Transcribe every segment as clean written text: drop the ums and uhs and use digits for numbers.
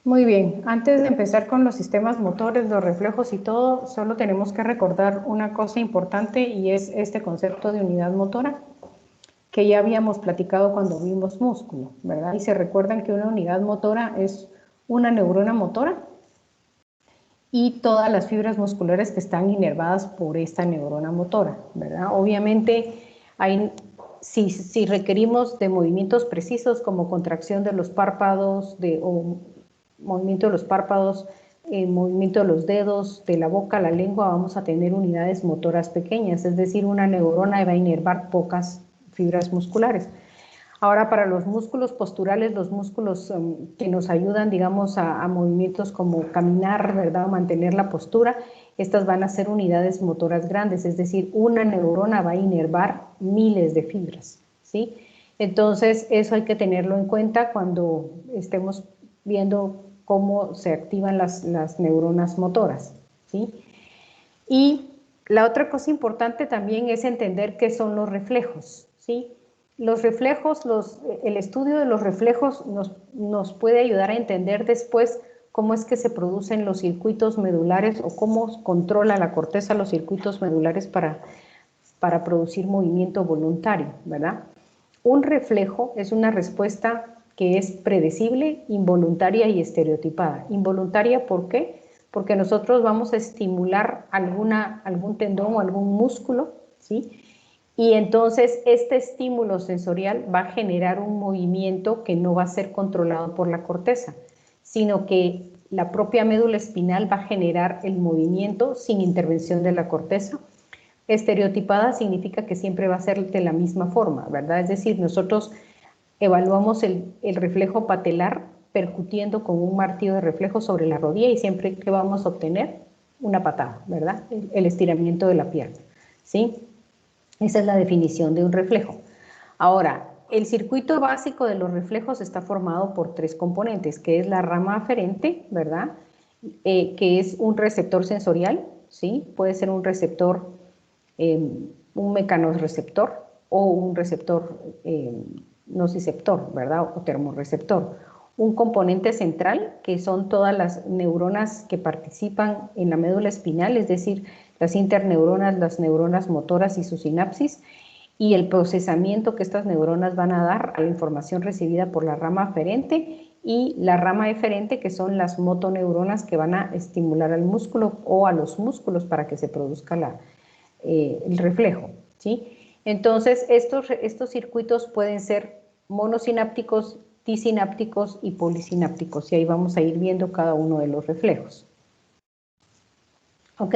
Muy bien, antes de empezar con los sistemas motores, los reflejos y todo, solo tenemos que recordar una cosa importante y es este concepto de unidad motora que ya habíamos platicado cuando vimos músculo, ¿verdad? Y se recuerdan que una unidad motora es una neurona motora y todas las fibras musculares que están inervadas por esta neurona motora, ¿verdad? Obviamente, si requerimos de movimientos precisos como contracción de los párpados o movimiento de los párpados, movimiento de los dedos, de la boca, la lengua, vamos a tener unidades motoras pequeñas, es decir, una neurona va a inervar pocas fibras musculares. Ahora, para los músculos posturales, los músculos que nos ayudan, digamos, a movimientos como caminar, ¿verdad? Mantener la postura, estas van a ser unidades motoras grandes, es decir, una neurona va a inervar miles de fibras, ¿sí? Entonces, eso hay que tenerlo en cuenta cuando estemos viendo cómo se activan las neuronas motoras, ¿sí? Y la otra cosa importante también es entender qué son los reflejos, ¿sí? Los reflejos, el estudio de los reflejos nos puede ayudar a entender después cómo es que se producen los circuitos medulares o cómo controla la corteza los circuitos medulares para producir movimiento voluntario, ¿verdad? Un reflejo es una respuesta que es predecible, involuntaria y estereotipada. Involuntaria, ¿por qué? Porque nosotros vamos a estimular algún tendón o algún músculo, ¿sí? Y entonces este estímulo sensorial va a generar un movimiento que no va a ser controlado por la corteza, sino que la propia médula espinal va a generar el movimiento sin intervención de la corteza. Estereotipada significa que siempre va a ser de la misma forma, ¿verdad? Es decir, nosotros evaluamos el reflejo patelar percutiendo con un martillo de reflejo sobre la rodilla y siempre que vamos a obtener una patada, ¿verdad? El estiramiento de la pierna, ¿sí? Esa es la definición de un reflejo. Ahora, el circuito básico de los reflejos está formado por tres componentes, que es la rama aferente, ¿verdad? Que es un receptor sensorial, ¿sí? Puede ser un receptor, un mecanorreceptor o un receptor nociceptor, ¿verdad? O termorreceptor. Un componente central, que son todas las neuronas que participan en la médula espinal, es decir, las interneuronas, las neuronas motoras y su sinapsis, y el procesamiento que estas neuronas van a dar a la información recibida por la rama aferente y la rama eferente, que son las motoneuronas que van a estimular al músculo o a los músculos para que se produzca el reflejo, ¿sí? Entonces, estos circuitos pueden ser monosinápticos, disinápticos y polisinápticos, y ahí vamos a ir viendo cada uno de los reflejos. Ok,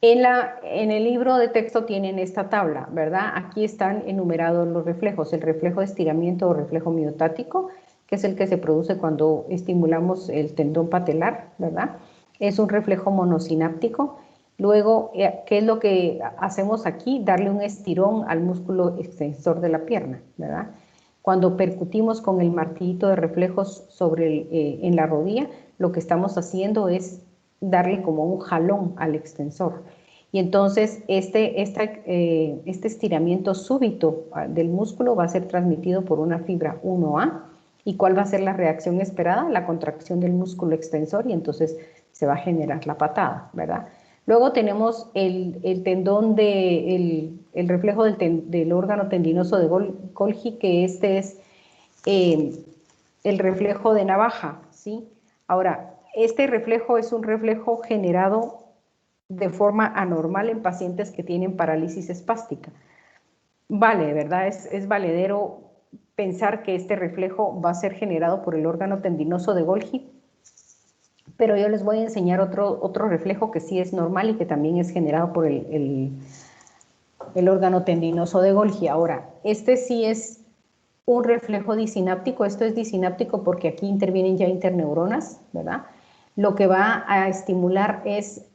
en el libro de texto tienen esta tabla, ¿verdad? Aquí están enumerados los reflejos, el reflejo de estiramiento o reflejo miotático, que es el que se produce cuando estimulamos el tendón patelar, ¿verdad? Es un reflejo monosináptico. Luego, ¿qué es lo que hacemos aquí? Darle un estirón al músculo extensor de la pierna, ¿verdad? Cuando percutimos con el martillito de reflejos en la rodilla, lo que estamos haciendo es darle como un jalón al extensor. Y entonces este estiramiento súbito del músculo va a ser transmitido por una fibra 1A. ¿Y cuál va a ser la reacción esperada? La contracción del músculo extensor y entonces se va a generar la patada, ¿verdad? Luego tenemos el tendón el reflejo del órgano tendinoso de Golgi, que este es el reflejo de navaja, ¿sí? Ahora, este reflejo es un reflejo generado de forma anormal en pacientes que tienen parálisis espástica. Vale, ¿verdad? Es valedero pensar que este reflejo va a ser generado por el órgano tendinoso de Golgi, pero yo les voy a enseñar otro reflejo que sí es normal y que también es generado por el órgano tendinoso de Golgi. Ahora, este sí es un reflejo disináptico. Esto es disináptico porque aquí intervienen ya interneuronas, ¿verdad? Lo que va a estimular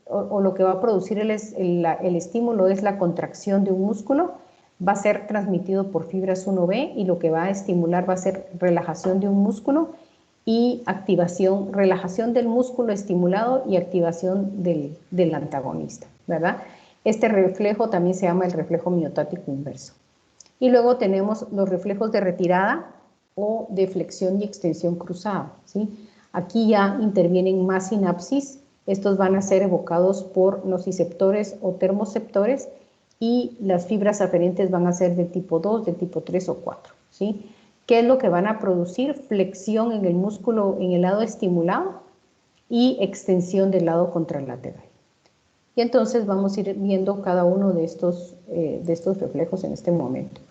o lo que va a producir el estímulo es la contracción de un músculo, va a ser transmitido por fibras 1B y lo que va a estimular va a ser relajación de un músculo y relajación del músculo estimulado y activación del antagonista, ¿verdad? Este reflejo también se llama el reflejo miotático inverso. Y luego tenemos los reflejos de retirada o de flexión y extensión cruzada, ¿sí? Aquí ya intervienen más sinapsis. Estos van a ser evocados por nociceptores o termoceptores y las fibras aferentes van a ser de tipo 2, de tipo 3 o 4, ¿sí? ¿Qué es lo que van a producir? Flexión en el músculo, en el lado estimulado y extensión del lado contralateral. Y entonces vamos a ir viendo cada uno de estos reflejos en este momento.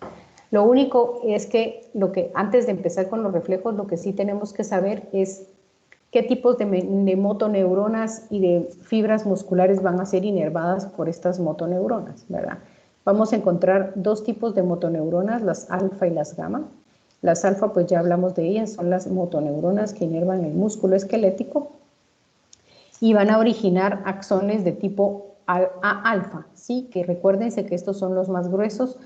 Lo único es que, antes de empezar con los reflejos, lo que sí tenemos que saber es qué tipos de motoneuronas y de fibras musculares van a ser inervadas por estas motoneuronas, ¿verdad? Vamos a encontrar dos tipos de motoneuronas, las alfa y las gamma. Las alfa, pues ya hablamos de ellas, son las motoneuronas que inervan el músculo esquelético y van a originar axones de tipo A-alfa, ¿sí? Que recuérdense que estos son los más gruesos,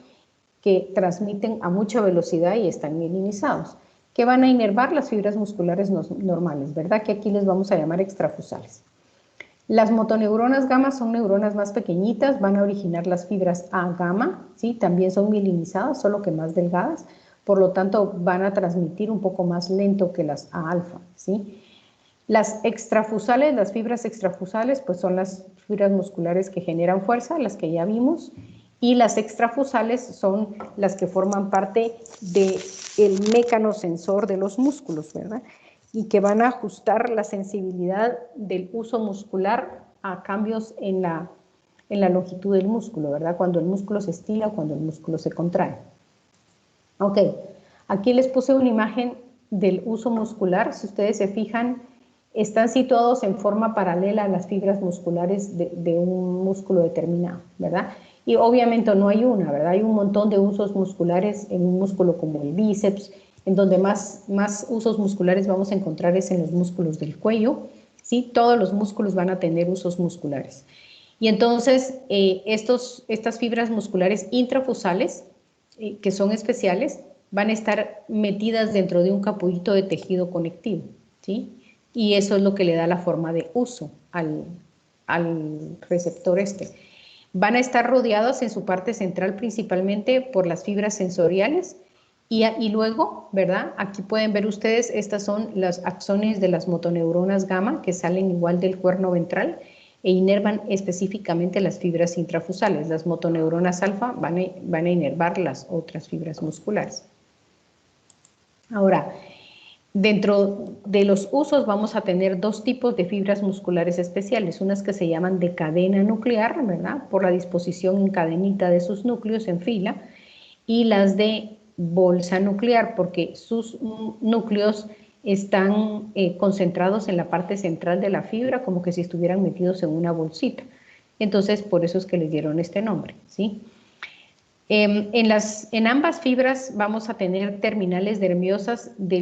que transmiten a mucha velocidad y están mielinizados, que van a inervar las fibras musculares normales, ¿verdad? Que aquí les vamos a llamar extrafusales. Las motoneuronas gamma son neuronas más pequeñitas, van a originar las fibras A gamma, ¿sí? También son mielinizadas, solo que más delgadas, por lo tanto van a transmitir un poco más lento que las A alfa, ¿sí? Las extrafusales, las fibras extrafusales, pues son las fibras musculares que generan fuerza, las que ya vimos, y las extrafusales son las que forman parte del mécano sensor de los músculos, ¿verdad? Y que van a ajustar la sensibilidad del uso muscular a cambios en la longitud del músculo, ¿verdad? Cuando el músculo se estira o cuando el músculo se contrae. Ok, aquí les puse una imagen del uso muscular. Si ustedes se fijan, están situados en forma paralela a las fibras musculares de un músculo determinado, ¿verdad? Y obviamente no hay una, ¿verdad? Hay un montón de usos musculares en un músculo como el bíceps, en donde más usos musculares vamos a encontrar es en los músculos del cuello, ¿sí? Todos los músculos van a tener usos musculares. Y entonces, estas fibras musculares intrafusales, que son especiales, van a estar metidas dentro de un capullito de tejido conectivo, ¿sí? Y eso es lo que le da la forma de uso al receptor este. Van a estar rodeados en su parte central principalmente por las fibras sensoriales y luego, ¿verdad? Aquí pueden ver ustedes, estas son las axones de las motoneuronas gamma que salen igual del cuerno ventral e inervan específicamente las fibras intrafusales. Las motoneuronas alfa van a inervar las otras fibras musculares. Ahora, dentro de los usos vamos a tener dos tipos de fibras musculares especiales, unas que se llaman de cadena nuclear, ¿verdad? Por la disposición en cadenita de sus núcleos en fila, y las de bolsa nuclear, porque sus núcleos están concentrados en la parte central de la fibra, como que si estuvieran metidos en una bolsita. Entonces, por eso es que les dieron este nombre, ¿sí? En ambas fibras vamos a tener terminales nerviosas de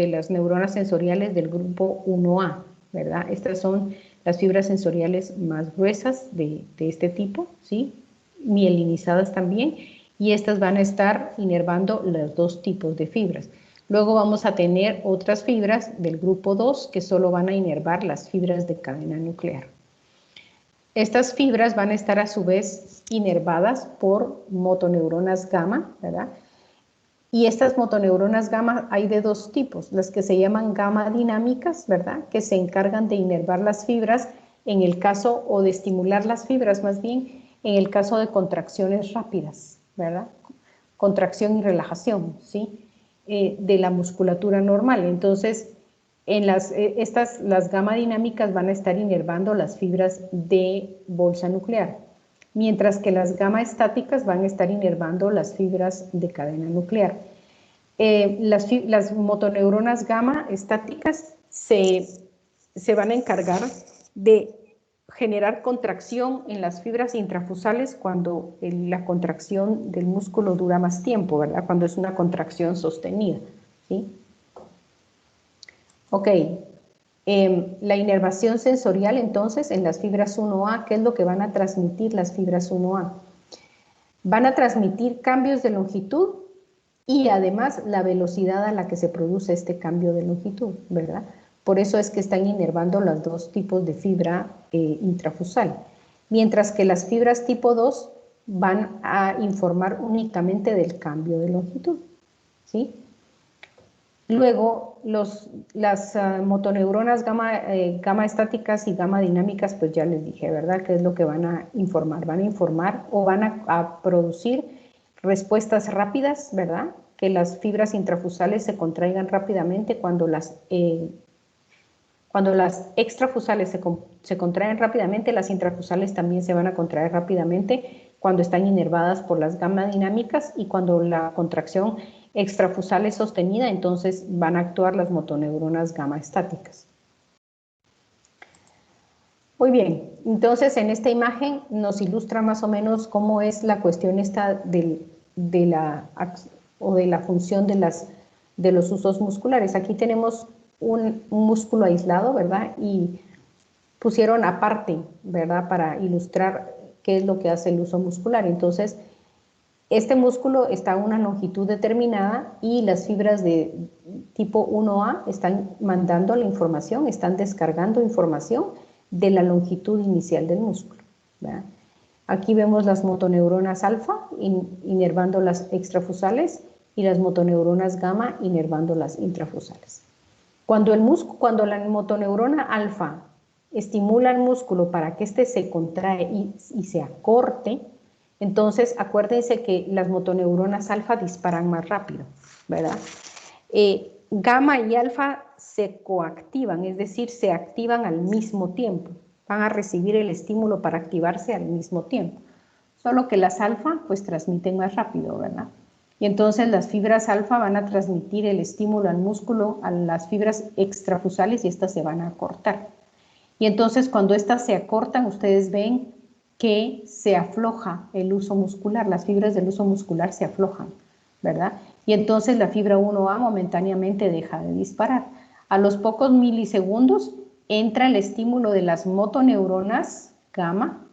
las neuronas sensoriales del grupo 1A, ¿verdad? Estas son las fibras sensoriales más gruesas de este tipo, ¿sí? Mielinizadas también, y estas van a estar inervando los dos tipos de fibras. Luego vamos a tener otras fibras del grupo 2 que solo van a inervar las fibras de cadena nuclear. Estas fibras van a estar a su vez inervadas por motoneuronas gamma, ¿verdad? Y estas motoneuronas gamma hay de dos tipos, las que se llaman gamma dinámicas, ¿verdad? Que se encargan de inervar las fibras en el caso, o de estimular las fibras más bien, en el caso de contracciones rápidas, ¿verdad? Contracción y relajación, ¿sí? De la musculatura normal. Entonces, las gamma dinámicas van a estar inervando las fibras de bolsa nuclear, mientras que las gamma estáticas van a estar inervando las fibras de cadena nuclear. Las motoneuronas gamma estáticas se van a encargar de generar contracción en las fibras intrafusales cuando la contracción del músculo dura más tiempo, ¿verdad? Cuando es una contracción sostenida, ¿sí? Ok, la inervación sensorial entonces en las fibras 1A, ¿qué es lo que van a transmitir las fibras 1A? Van a transmitir cambios de longitud y además la velocidad a la que se produce este cambio de longitud, ¿verdad? Por eso es que están inervando los dos tipos de fibra intrafusal, mientras que las fibras tipo 2 van a informar únicamente del cambio de longitud, ¿sí? Luego, las motoneuronas gamma estáticas y gamma dinámicas, pues ya les dije, ¿verdad? ¿Qué es lo que van a informar? Van a informar o van a producir respuestas rápidas, ¿verdad? Que las fibras intrafusales se contraigan rápidamente cuando las extrafusales se contraen rápidamente, las intrafusales también se van a contraer rápidamente cuando están inervadas por las gamma dinámicas, y cuando la contracción extrafusal es sostenida, entonces van a actuar las motoneuronas gamma estáticas. Muy bien, entonces en esta imagen nos ilustra más o menos cómo es la cuestión esta de la función de los usos musculares. Aquí tenemos un músculo aislado, ¿verdad? Y pusieron aparte, ¿verdad? Para ilustrar qué es lo que hace el uso muscular. Entonces, este músculo está a una longitud determinada y las fibras de tipo 1A están mandando la información, están descargando información de la longitud inicial del músculo, ¿verdad? Aquí vemos las motoneuronas alfa inervando las extrafusales y las motoneuronas gamma inervando las intrafusales. Cuando la motoneurona alfa estimula el músculo para que éste se contrae y se acorte, entonces acuérdense que las motoneuronas alfa disparan más rápido, ¿verdad? Gamma y alfa se coactivan, es decir, se activan al mismo tiempo. Van a recibir el estímulo para activarse al mismo tiempo. Solo que las alfa pues transmiten más rápido, ¿verdad? Y entonces las fibras alfa van a transmitir el estímulo al músculo, a las fibras extrafusales, y estas se van a acortar. Y entonces cuando estas se acortan, ustedes ven que se afloja el uso muscular, las fibras del uso muscular se aflojan, ¿verdad? Y entonces la fibra 1A momentáneamente deja de disparar. A los pocos milisegundos entra el estímulo de las motoneuronas gamma,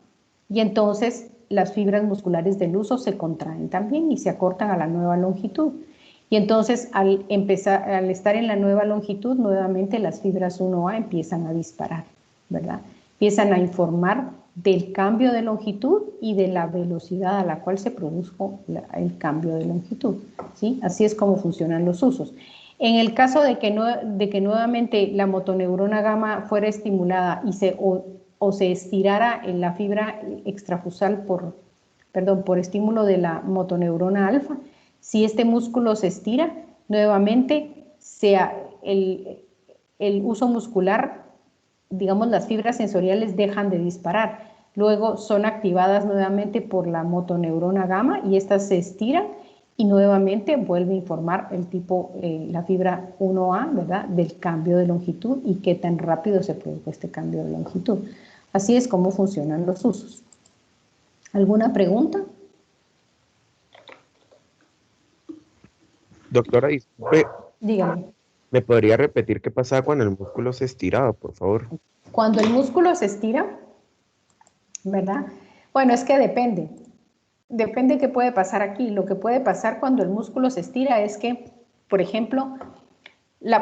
y entonces las fibras musculares del uso se contraen también y se acortan a la nueva longitud. Y entonces al estar en la nueva longitud, nuevamente las fibras 1A empiezan a disparar, ¿verdad? Empiezan a informar del cambio de longitud y de la velocidad a la cual se produjo el cambio de longitud, ¿sí? Así es como funcionan los usos. En el caso de que nuevamente la motoneurona gamma fuera estimulada y se estirara en la fibra extrafusal por estímulo de la motoneurona alfa, si este músculo se estira, nuevamente el uso muscular, digamos, las fibras sensoriales dejan de disparar. Luego son activadas nuevamente por la motoneurona gamma y estas se estiran y nuevamente vuelve a informar la fibra 1A, ¿verdad?, del cambio de longitud y qué tan rápido se produjo este cambio de longitud. Así es como funcionan los usos. ¿Alguna pregunta? Doctora, disculpe, Dígame. ¿me podría repetir qué pasaba cuando el músculo se estiraba, por favor? Cuando el músculo se estira, ¿verdad? Bueno, es que depende. Depende qué puede pasar aquí. Lo que puede pasar cuando el músculo se estira es que, por ejemplo,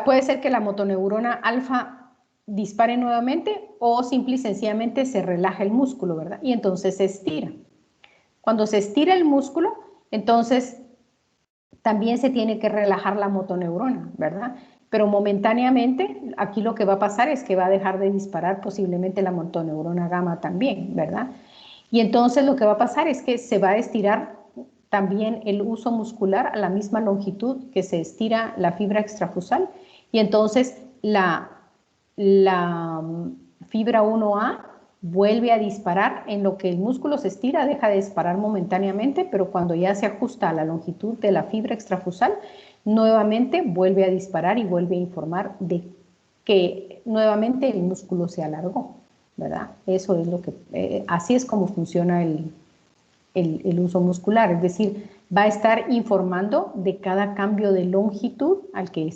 puede ser que la motoneurona alfa dispare nuevamente o simple y sencillamente se relaja el músculo, ¿verdad? Y entonces se estira. Cuando se estira el músculo, entonces también se tiene que relajar la motoneurona, ¿verdad? Pero momentáneamente aquí lo que va a pasar es que va a dejar de disparar posiblemente la motoneurona gamma también, ¿verdad? Y entonces lo que va a pasar es que se va a estirar también el uso muscular a la misma longitud que se estira la fibra extrafusal, y entonces la fibra 1A vuelve a disparar. En lo que el músculo se estira, deja de disparar momentáneamente, pero cuando ya se ajusta a la longitud de la fibra extrafusal, nuevamente vuelve a disparar y vuelve a informar de que nuevamente el músculo se alargó, ¿verdad? Eso es lo que, así es como funciona el uso muscular, es decir, va a estar informando de cada cambio de longitud al que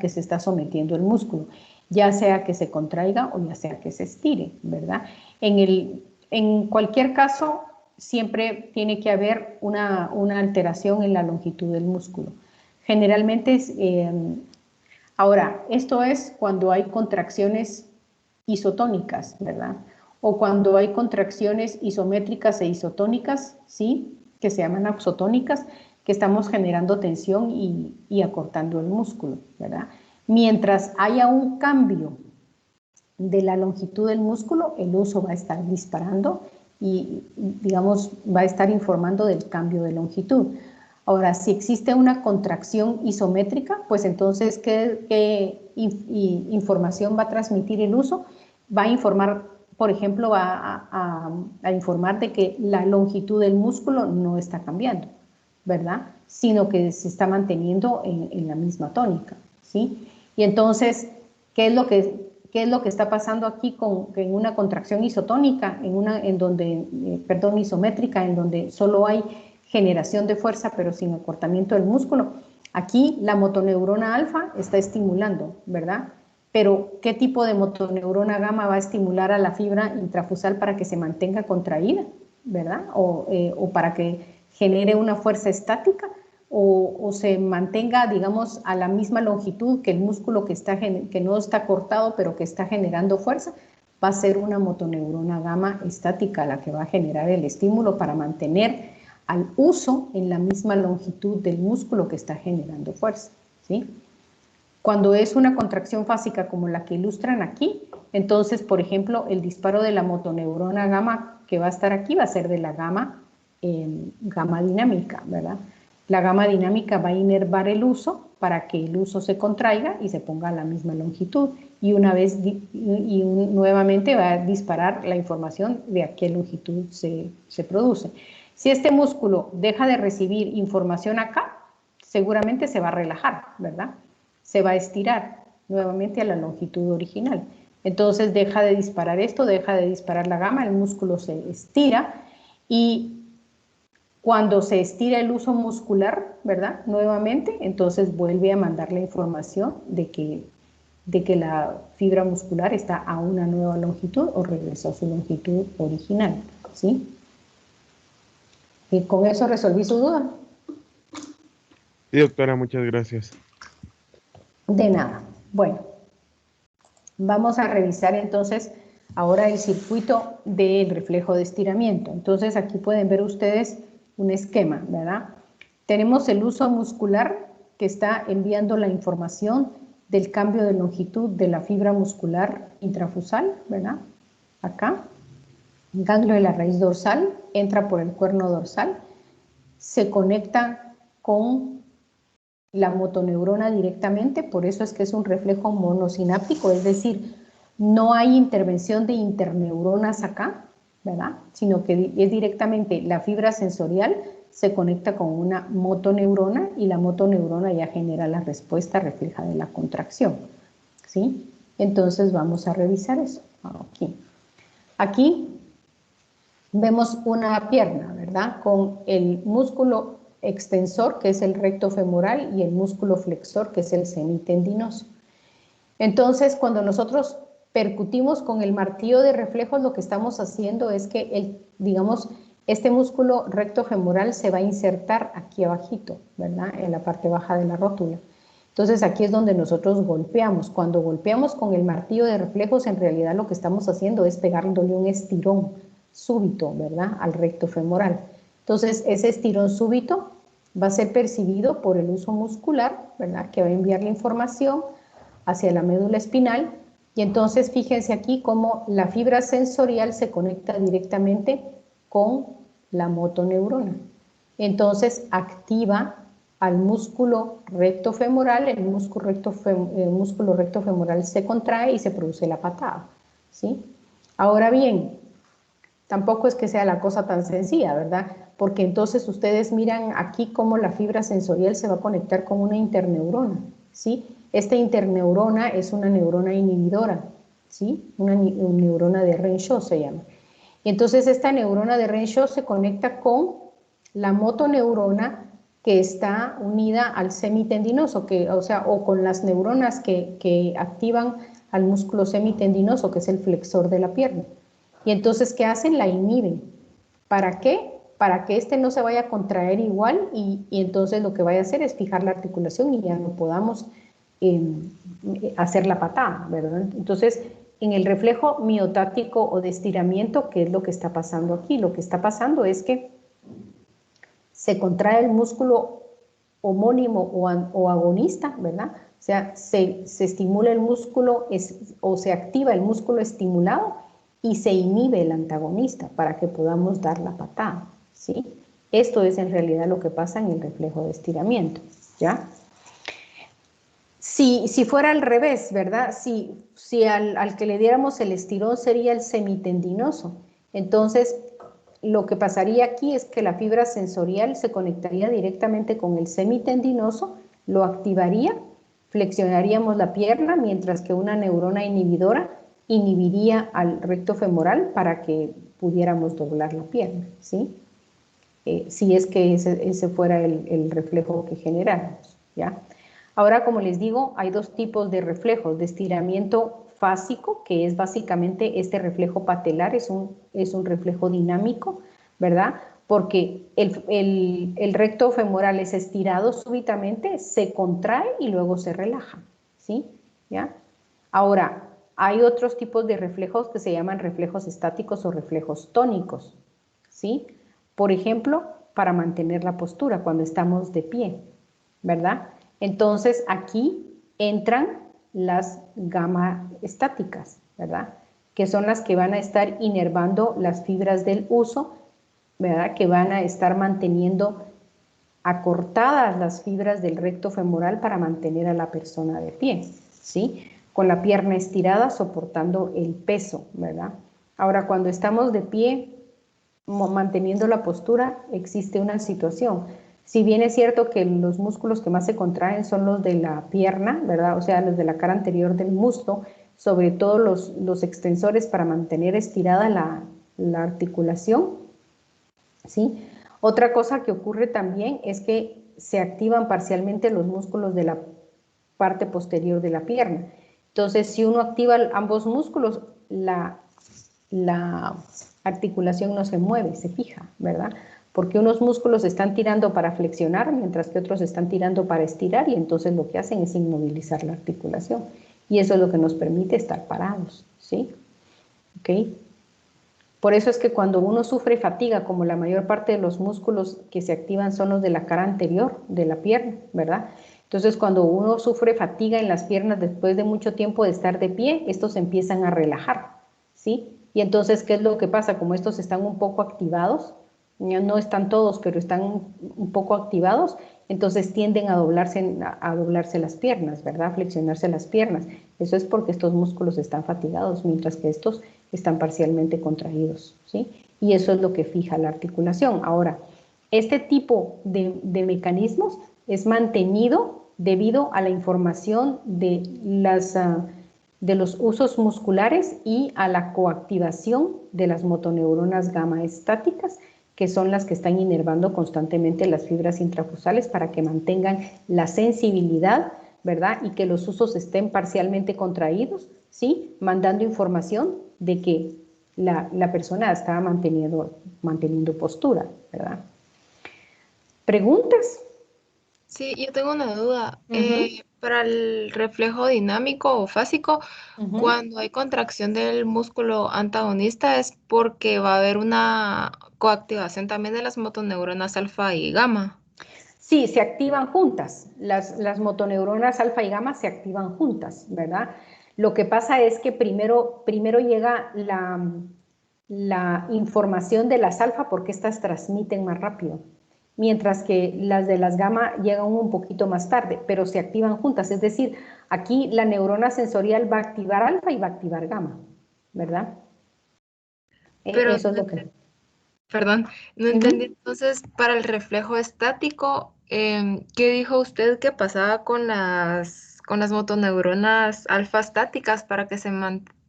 se está sometiendo el músculo, ya sea que se contraiga o ya sea que se estire, ¿verdad? En cualquier caso, siempre tiene que haber una alteración en la longitud del músculo. Generalmente, ahora, esto es cuando hay contracciones isotónicas, ¿verdad? O cuando hay contracciones isométricas e isotónicas, ¿sí?, que se llaman auxotónicas, que estamos generando tensión y acortando el músculo, ¿verdad? Mientras haya un cambio de la longitud del músculo, el uso va a estar disparando y, digamos, va a estar informando del cambio de longitud. Ahora, si existe una contracción isométrica, pues entonces, ¿qué información va a transmitir el uso? Va a informar, por ejemplo, a informar de que la longitud del músculo no está cambiando, ¿verdad? Sino que se está manteniendo en la misma tónica, ¿sí? Y entonces, ¿qué es lo que está pasando aquí en una contracción isotónica, isométrica, en donde solo hay generación de fuerza pero sin acortamiento del músculo? Aquí la motoneurona alfa está estimulando, ¿verdad? Pero ¿qué tipo de motoneurona gamma va a estimular a la fibra intrafusal para que se mantenga contraída, ¿verdad? O para que genere una fuerza estática o se mantenga, digamos, a la misma longitud que el músculo que no está cortado pero que está generando fuerza. Va a ser una motoneurona gamma estática la que va a generar el estímulo para mantener al uso en la misma longitud del músculo que está generando fuerza, ¿sí? Cuando es una contracción fásica como la que ilustran aquí, entonces, por ejemplo, el disparo de la motoneurona gamma que va a estar aquí va a ser de la gamma dinámica, ¿verdad? La gamma dinámica va a inervar el uso para que el uso se contraiga y se ponga a la misma longitud. Y nuevamente va a disparar la información de a qué longitud se produce. Si este músculo deja de recibir información acá, seguramente se va a relajar, ¿verdad? Se va a estirar nuevamente a la longitud original. Entonces deja de disparar esto, deja de disparar la gamma, el músculo se estira y cuando se estira el uso muscular, ¿verdad? Nuevamente, entonces vuelve a mandar la información de que la fibra muscular está a una nueva longitud o regresó a su longitud original, ¿sí? ¿Y con eso resolví su duda? Sí, doctora, muchas gracias. De nada. Bueno, vamos a revisar entonces ahora el circuito del reflejo de estiramiento. Entonces aquí pueden ver ustedes un esquema, ¿verdad? Tenemos el uso muscular que está enviando la información del cambio de longitud de la fibra muscular intrafusal, ¿verdad? Acá. El ganglio de la raíz dorsal entra por el cuerno dorsal, se conecta con la motoneurona directamente, por eso es que es un reflejo monosináptico, es decir, no hay intervención de interneuronas acá, ¿verdad? Sino que es directamente la fibra sensorial se conecta con una motoneurona y la motoneurona ya genera la respuesta refleja de la contracción, ¿sí? Entonces vamos a revisar eso. Aquí vemos una pierna, ¿verdad? Con el músculo extensor, que es el recto femoral, y el músculo flexor, que es el semitendinoso. Entonces, cuando nosotros percutimos con el martillo de reflejos, lo que estamos haciendo es que, digamos, este músculo recto femoral se va a insertar aquí abajito, ¿verdad? En la parte baja de la rótula. Entonces, aquí es donde nosotros golpeamos. Cuando golpeamos con el martillo de reflejos, en realidad lo que estamos haciendo es pegándole un estirón súbito, ¿verdad? Al recto femoral. Entonces, ese estirón súbito va a ser percibido por el uso muscular, ¿verdad? Que va a enviar la información hacia la médula espinal. Y entonces, fíjense aquí cómo la fibra sensorial se conecta directamente con la motoneurona. Entonces, activa al músculo recto femoral, el músculo recto femoral se contrae y se produce la patada, ¿sí? Ahora bien, tampoco es que sea la cosa tan sencilla, ¿verdad? Porque entonces ustedes miran aquí cómo la fibra sensorial se va a conectar con una interneurona, ¿sí? Esta interneurona es una neurona inhibidora, ¿sí? Una neurona de Renshaw se llama. Y entonces esta neurona de Renshaw se conecta con la motoneurona que está unida al semitendinoso, o con las neuronas que activan al músculo semitendinoso, que es el flexor de la pierna. Y entonces, ¿qué hacen? La inhiben. ¿Para qué? Para que este no se vaya a contraer igual y entonces lo que vaya a hacer es fijar la articulación y ya no podamos hacer la patada, ¿verdad? Entonces, en el reflejo miotático o de estiramiento, ¿qué es lo que está pasando aquí? Lo que está pasando es que se contrae el músculo homónimo o agonista, ¿verdad? O sea, se estimula el músculo o se activa el músculo estimulado y se inhibe el antagonista para que podamos dar la patada, ¿sí? Esto es en realidad lo que pasa en el reflejo de estiramiento, ¿ya? Si fuera al revés, ¿verdad? Si al que le diéramos el estirón sería el semitendinoso, entonces lo que pasaría aquí es que la fibra sensorial se conectaría directamente con el semitendinoso, lo activaría, flexionaríamos la pierna, mientras que una neurona inhibidora inhibiría al recto femoral para que pudiéramos doblar la pierna, ¿sí? Si es que ese fuera el reflejo que generáramos, ¿ya? Ahora, como les digo, hay dos tipos de reflejos, de estiramiento fásico, que es básicamente este reflejo patelar, es un reflejo dinámico, ¿verdad? Porque el recto femoral es estirado súbitamente, se contrae y luego se relaja, ¿sí? ¿Ya? Ahora, hay otros tipos de reflejos que se llaman reflejos estáticos o reflejos tónicos, ¿sí? Por ejemplo, para mantener la postura cuando estamos de pie, ¿verdad? Entonces aquí entran las gamma estáticas, ¿verdad? Que son las que van a estar inervando las fibras del uso, ¿verdad? Que van a estar manteniendo acortadas las fibras del recto femoral para mantener a la persona de pie, ¿sí? Con la pierna estirada soportando el peso, ¿verdad? Ahora, cuando estamos de pie, manteniendo la postura, existe una situación. Si bien es cierto que los músculos que más se contraen son los de la pierna, ¿verdad? O sea, los de la cara anterior del muslo, sobre todo los extensores para mantener estirada la articulación, ¿sí? Otra cosa que ocurre también es que se activan parcialmente los músculos de la parte posterior de la pierna. Entonces, si uno activa ambos músculos, la articulación no se mueve, se fija, ¿verdad? Porque unos músculos están tirando para flexionar, mientras que otros están tirando para estirar, y entonces lo que hacen es inmovilizar la articulación. Y eso es lo que nos permite estar parados, ¿sí? ¿Ok? Por eso es que cuando uno sufre fatiga, como la mayor parte de los músculos que se activan son los de la cara anterior de la pierna, ¿verdad? Entonces, cuando uno sufre fatiga en las piernas después de mucho tiempo de estar de pie, estos empiezan a relajar, ¿sí? Y entonces, ¿qué es lo que pasa? Como estos están un poco activados, no están todos, pero están un poco activados, entonces tienden a doblarse las piernas, ¿verdad? A flexionarse las piernas. Eso es porque estos músculos están fatigados, mientras que estos están parcialmente contraídos, ¿sí? Y eso es lo que fija la articulación. Ahora, este tipo de mecanismos es mantenido debido a la información de los usos musculares y a la coactivación de las motoneuronas gamma estáticas, que son las que están inervando constantemente las fibras intrafusales para que mantengan la sensibilidad, ¿verdad? Y que los usos estén parcialmente contraídos, ¿sí? Mandando información de que la persona está manteniendo postura, ¿verdad? ¿Preguntas? Sí, yo tengo una duda. Ujú, Para el reflejo dinámico o fásico, ujú. cuando hay contracción del músculo antagonista es porque va a haber una coactivación también de las motoneuronas alfa y gamma. Sí, se activan juntas. Las motoneuronas alfa y gamma se activan juntas, ¿verdad? Lo que pasa es que primero llega la información de las alfa porque estas transmiten más rápido, mientras que las de las gamma llegan un poquito más tarde, pero se activan juntas. Es decir, aquí la neurona sensorial va a activar alfa y va a activar gamma, ¿verdad? Pero, Eso es lo que... perdón, no entendí. Ujú. Entonces, para el reflejo estático, ¿qué dijo usted que pasaba con las motoneuronas alfa estáticas para que se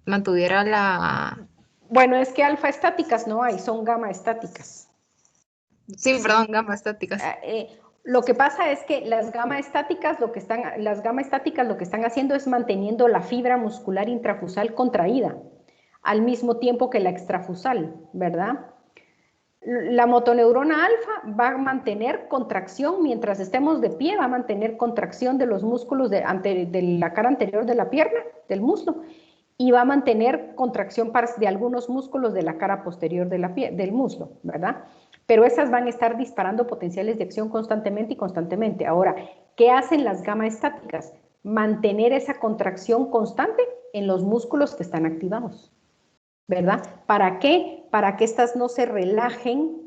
mantuviera la... Bueno, es que alfa estáticas no hay, son gamma estáticas. Sí, perdón, gamma estáticas. Lo que pasa es que las gamma estáticas lo que están haciendo es manteniendo la fibra muscular intrafusal contraída al mismo tiempo que la extrafusal, ¿verdad? La motoneurona alfa va a mantener contracción mientras estemos de pie, va a mantener contracción de los músculos de la cara anterior de la pierna, del muslo, y va a mantener contracción de algunos músculos de la cara posterior de del muslo, ¿verdad? Pero esas van a estar disparando potenciales de acción constantemente y constantemente. Ahora, ¿qué hacen las gamma estáticas? Mantener esa contracción constante en los músculos que están activados, ¿verdad? ¿Para qué? Para que estas no se relajen.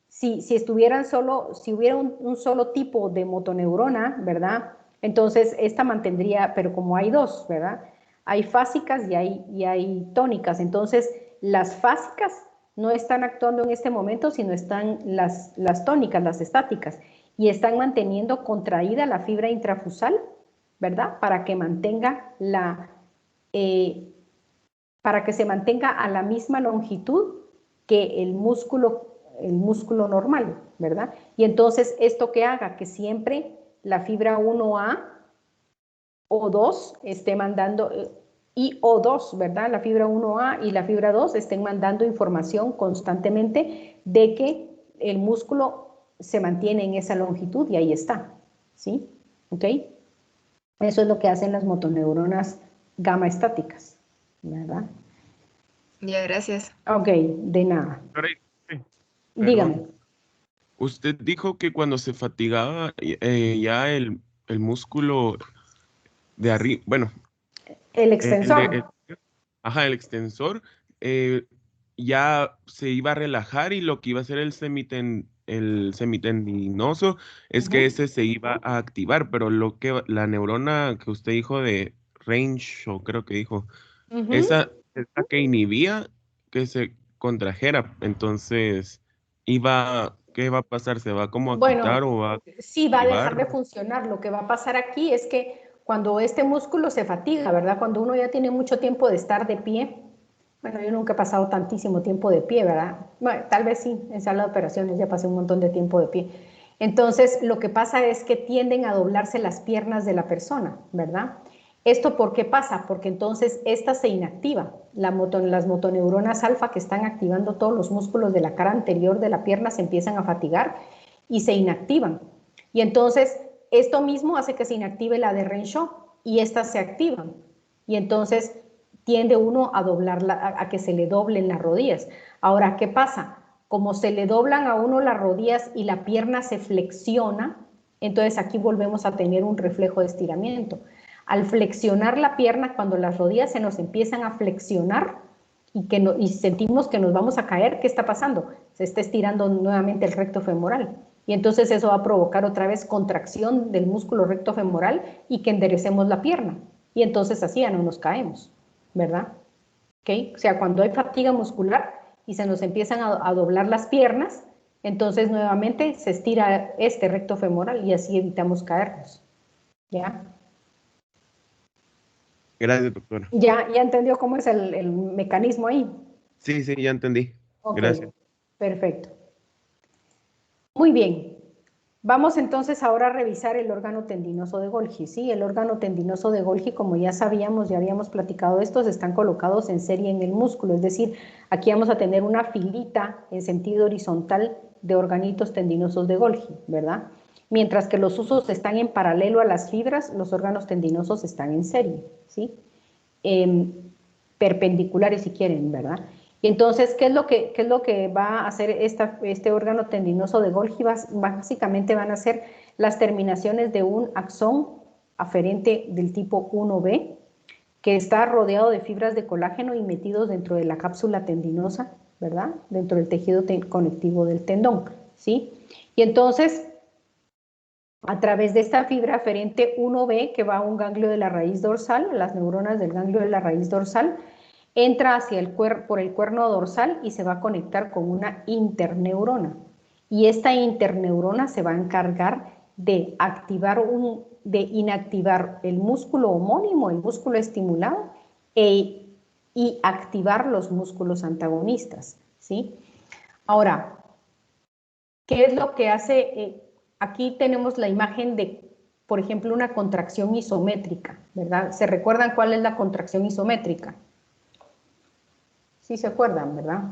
Si estuvieran solo, si hubiera un solo tipo de motoneurona, ¿verdad? Entonces esta mantendría, pero como hay dos, ¿verdad? Hay fásicas y hay tónicas. Entonces las fásicas no están actuando en este momento, sino están las tónicas, las estáticas, y están manteniendo contraída la fibra intrafusal, ¿verdad? Para que mantenga para que se mantenga a la misma longitud que el músculo normal, ¿verdad? Y entonces esto que haga que siempre la fibra 1A o 2 esté mandando, y O2, ¿verdad? La fibra 1A y la fibra 2 estén mandando información constantemente de que el músculo se mantiene en esa longitud y ahí está, ¿sí? ¿Ok? Eso es lo que hacen las motoneuronas gamma estáticas, ¿verdad? Ya, gracias. Ok, de nada. Dígame. Perdón. Usted dijo que cuando se fatigaba ya el músculo de arriba, bueno, El el de, extensor. ajá, el extensor, eh, ya se iba a relajar y lo que iba a hacer el semitendinoso es que ese se iba a activar, pero la neurona que usted dijo de range, o creo que dijo, esa es la que inhibía que se contrajera, entonces ¿qué va a pasar? ¿Se va como a quitar Bueno, o va a sí va a dejar activar? de funcionar. Lo que va a pasar aquí es que cuando este músculo se fatiga, ¿verdad? Cuando uno ya tiene mucho tiempo de estar de pie, bueno, yo nunca he pasado tantísimo tiempo de pie, ¿verdad? Bueno, tal vez sí, en sala de operaciones ya pasé un montón de tiempo de pie. Entonces, lo que pasa es que tienden a doblarse las piernas de la persona, ¿verdad? ¿Esto por qué pasa? Porque entonces esta se inactiva. Las motoneuronas alfa que están activando todos los músculos de la cara anterior de la pierna se empiezan a fatigar y se inactivan. Y entonces esto mismo hace que se inactive la de Renshaw y estas se activan. Y entonces tiende uno a doblarla, a que se le doblen las rodillas. Ahora, ¿qué pasa? Como se le doblan a uno las rodillas y la pierna se flexiona, entonces aquí volvemos a tener un reflejo de estiramiento. Al flexionar la pierna, cuando las rodillas se nos empiezan a flexionar y sentimos que nos vamos a caer, ¿qué está pasando? Se está estirando nuevamente el recto femoral. Y entonces eso va a provocar otra vez contracción del músculo recto femoral y que enderecemos la pierna. Y entonces así ya no nos caemos, ¿verdad? ¿Okay? O sea, cuando hay fatiga muscular y se nos empiezan a doblar las piernas, entonces nuevamente se estira este recto femoral y así evitamos caernos. ¿Ya? Gracias, doctora. ¿Ya entendió cómo es el mecanismo ahí? Sí, sí, ya entendí. Ok, Gracias. perfecto. Muy bien. Vamos entonces ahora a revisar el órgano tendinoso de Golgi. Sí, el órgano tendinoso de Golgi, como ya sabíamos, ya habíamos platicado de estos, están colocados en serie en el músculo. Es decir, aquí vamos a tener una filita en sentido horizontal de organitos tendinosos de Golgi, ¿verdad? Mientras que los usos están en paralelo a las fibras, los órganos tendinosos están en serie, ¿sí? Perpendiculares si quieren, ¿verdad? Y entonces, ¿qué es lo que va a hacer este órgano tendinoso de Golgi? Básicamente van a ser las terminaciones de un axón aferente del tipo 1B, que está rodeado de fibras de colágeno y metidos dentro de la cápsula tendinosa, ¿verdad? Dentro del tejido conectivo del tendón, ¿sí? Y entonces, a través de esta fibra aferente 1B, que va a un ganglio de la raíz dorsal, las neuronas del ganglio de la raíz dorsal, entra por el cuerno dorsal y se va a conectar con una interneurona. Y esta interneurona se va a encargar de inactivar el músculo homónimo, el músculo estimulado, y activar los músculos antagonistas, ¿sí? Ahora, ¿qué es lo que hace? Aquí tenemos la imagen de, por ejemplo, una contracción isométrica, ¿verdad? ¿Se recuerdan cuál es la contracción isométrica? Sí se acuerdan, ¿verdad?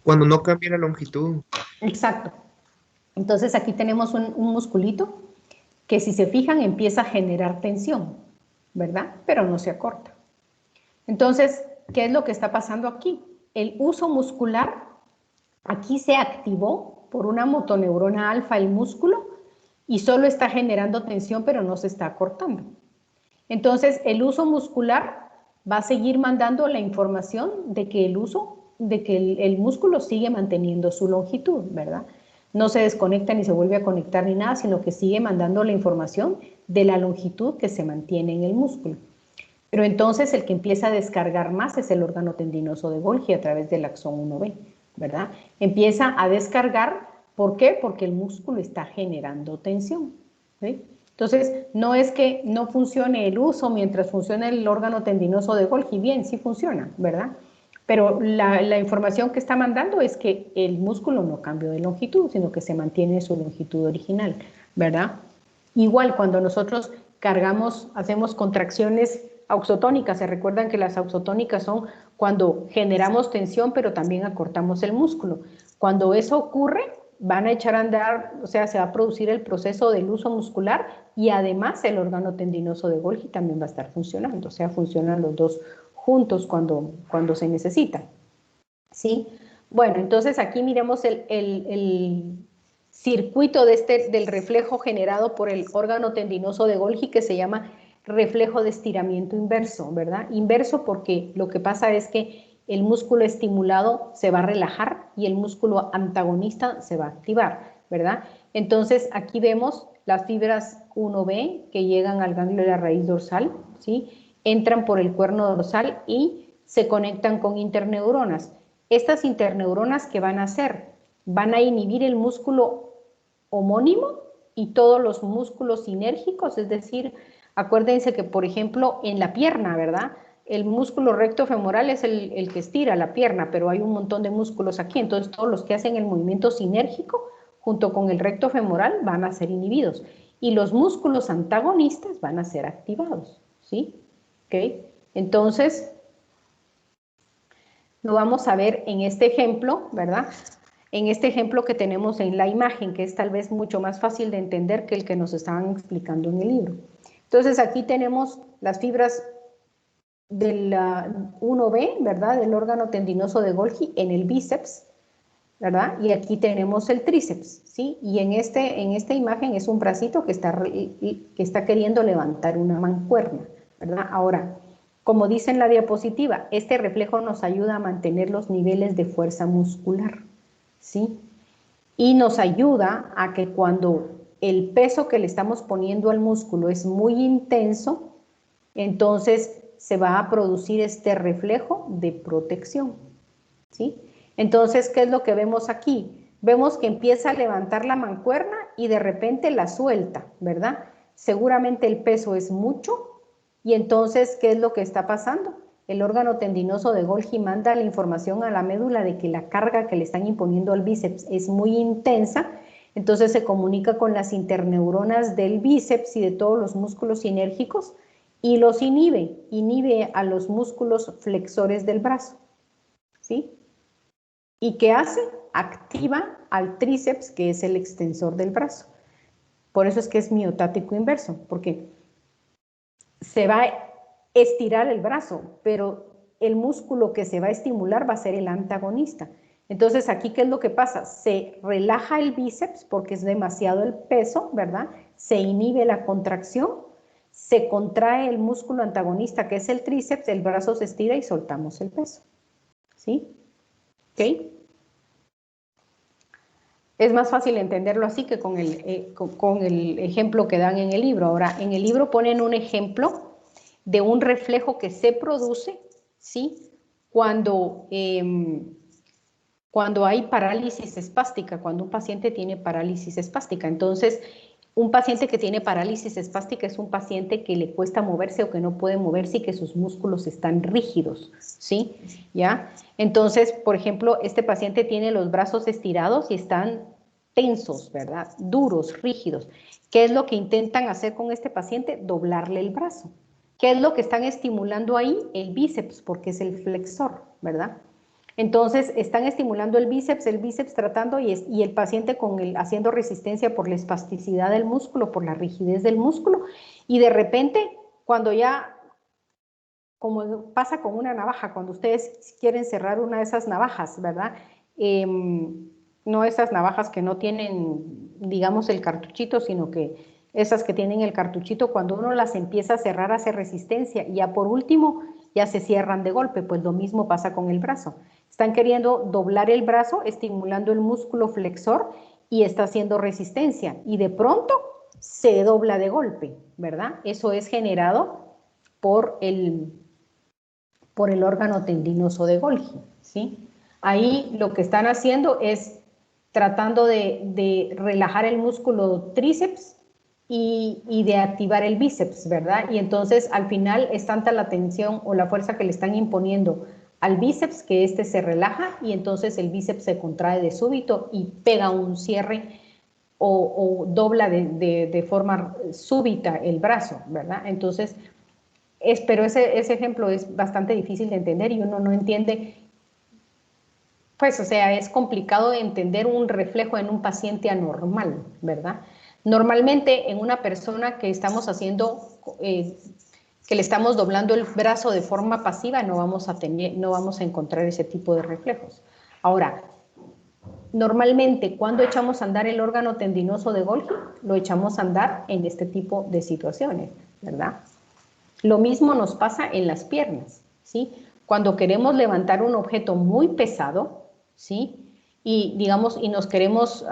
Cuando no cambia la longitud. Exacto. Entonces aquí tenemos un musculito que si se fijan empieza a generar tensión, ¿verdad? Pero no se acorta. Entonces, ¿qué es lo que está pasando aquí? El uso muscular aquí se activó por una motoneurona alfa el músculo y solo está generando tensión, pero no se está acortando. Entonces, el uso muscular va a seguir mandando la información de que el músculo sigue manteniendo su longitud, ¿verdad? No se desconecta ni se vuelve a conectar ni nada, sino que sigue mandando la información de la longitud que se mantiene en el músculo. Pero entonces el que empieza a descargar más es el órgano tendinoso de Golgi a través del axón 1B, ¿verdad? Empieza a descargar, ¿por qué? Porque el músculo está generando tensión, ¿sí? Entonces, no es que no funcione el uso mientras funciona el órgano tendinoso de Golgi, bien, sí funciona, ¿verdad? Pero la información que está mandando es que el músculo no cambió de longitud, sino que se mantiene su longitud original, ¿verdad? Igual cuando nosotros cargamos, hacemos contracciones auxotónicas, se recuerdan que las auxotónicas son cuando generamos tensión pero también acortamos el músculo. Cuando eso ocurre, van a echar a andar, o sea, se va a producir el proceso del uso muscular y además el órgano tendinoso de Golgi también va a estar funcionando, o sea, funcionan los dos juntos cuando se necesita, ¿sí? Bueno, entonces aquí miremos el circuito del reflejo generado por el órgano tendinoso de Golgi que se llama reflejo de estiramiento inverso, ¿verdad? Inverso porque lo que pasa es que el músculo estimulado se va a relajar y el músculo antagonista se va a activar, ¿verdad? Entonces aquí vemos las fibras 1B que llegan al ganglio de la raíz dorsal, ¿sí? Entran por el cuerno dorsal y se conectan con interneuronas. Estas interneuronas, ¿qué van a hacer? Van a inhibir el músculo homónimo y todos los músculos sinérgicos, es decir, acuérdense que, por ejemplo, en la pierna, ¿verdad? El músculo recto femoral es el que estira la pierna, pero hay un montón de músculos aquí, entonces todos los que hacen el movimiento sinérgico junto con el recto femoral van a ser inhibidos y los músculos antagonistas van a ser activados, ¿sí? ¿Ok? Entonces, lo vamos a ver en este ejemplo, ¿verdad? En este ejemplo que tenemos en la imagen, que es tal vez mucho más fácil de entender que el que nos estaban explicando en el libro. Entonces, aquí tenemos las fibras del 1B, ¿verdad? Del órgano tendinoso de Golgi en el bíceps, ¿verdad? Y aquí tenemos el tríceps, ¿sí? Y en esta imagen es un bracito que está queriendo levantar una mancuerna, ¿verdad? Ahora, como dice en la diapositiva, este reflejo nos ayuda a mantener los niveles de fuerza muscular, ¿sí? Y nos ayuda a que cuando el peso que le estamos poniendo al músculo es muy intenso, entonces se va a producir este reflejo de protección, ¿sí? Entonces, ¿qué es lo que vemos aquí? Vemos que empieza a levantar la mancuerna y de repente la suelta, ¿verdad? Seguramente el peso es mucho y entonces, ¿qué es lo que está pasando? El órgano tendinoso de Golgi manda la información a la médula de que la carga que le están imponiendo al bíceps es muy intensa, entonces se comunica con las interneuronas del bíceps y de todos los músculos sinérgicos y los inhibe a los músculos flexores del brazo, ¿sí? ¿Y qué hace? Activa al tríceps, que es el extensor del brazo. Por eso es que es miotático inverso, porque se va a estirar el brazo, pero el músculo que se va a estimular va a ser el antagonista. Entonces, aquí, ¿qué es lo que pasa? Se relaja el bíceps porque es demasiado el peso, ¿verdad? Se inhibe la contracción, se contrae el músculo antagonista, que es el tríceps, el brazo se estira y soltamos el peso, ¿sí? ¿Ok? Es más fácil entenderlo así que con el ejemplo que dan en el libro. Ahora, en el libro ponen un ejemplo de un reflejo que se produce, ¿sí? Cuando hay parálisis espástica, cuando un paciente tiene parálisis espástica. Entonces, un paciente que tiene parálisis espástica es un paciente que le cuesta moverse o que no puede moverse y que sus músculos están rígidos, ¿sí? ¿Ya? Entonces, por ejemplo, este paciente tiene los brazos estirados y están tensos, ¿verdad? Duros, rígidos. ¿Qué es lo que intentan hacer con este paciente? Doblarle el brazo. ¿Qué es lo que están estimulando ahí? El bíceps, porque es el flexor, ¿verdad? Entonces, están estimulando el bíceps tratando y el paciente haciendo resistencia por la espasticidad del músculo, por la rigidez del músculo, y de repente, cuando ya, como pasa con una navaja, cuando ustedes quieren cerrar una de esas navajas, ¿verdad? No esas navajas que no tienen, digamos, el cartuchito, sino que esas que tienen el cartuchito, cuando uno las empieza a cerrar, hace resistencia, y ya por último, ya se cierran de golpe. Pues lo mismo pasa con el brazo. Están queriendo doblar el brazo, estimulando el músculo flexor, y está haciendo resistencia, y de pronto se dobla de golpe, ¿verdad? Eso es generado por el órgano tendinoso de Golgi, ¿sí? Ahí lo que están haciendo es tratando de relajar el músculo tríceps y de activar el bíceps, ¿verdad? Y entonces al final es tanta la tensión o la fuerza que le están imponiendo al bíceps que este se relaja, y entonces el bíceps se contrae de súbito y pega un cierre o dobla de forma súbita el brazo, ¿verdad? Entonces, pero ese ejemplo es bastante difícil de entender y uno no entiende, pues, o sea, es complicado de entender un reflejo en un paciente anormal, ¿verdad? Normalmente en una persona que estamos haciendo, que le estamos doblando el brazo de forma pasiva, no vamos a encontrar ese tipo de reflejos. Ahora, normalmente cuando echamos a andar el órgano tendinoso de Golgi, lo echamos a andar en este tipo de situaciones, ¿verdad? Lo mismo nos pasa en las piernas, ¿sí? Cuando queremos levantar un objeto muy pesado, ¿sí? Y digamos, y nos queremos,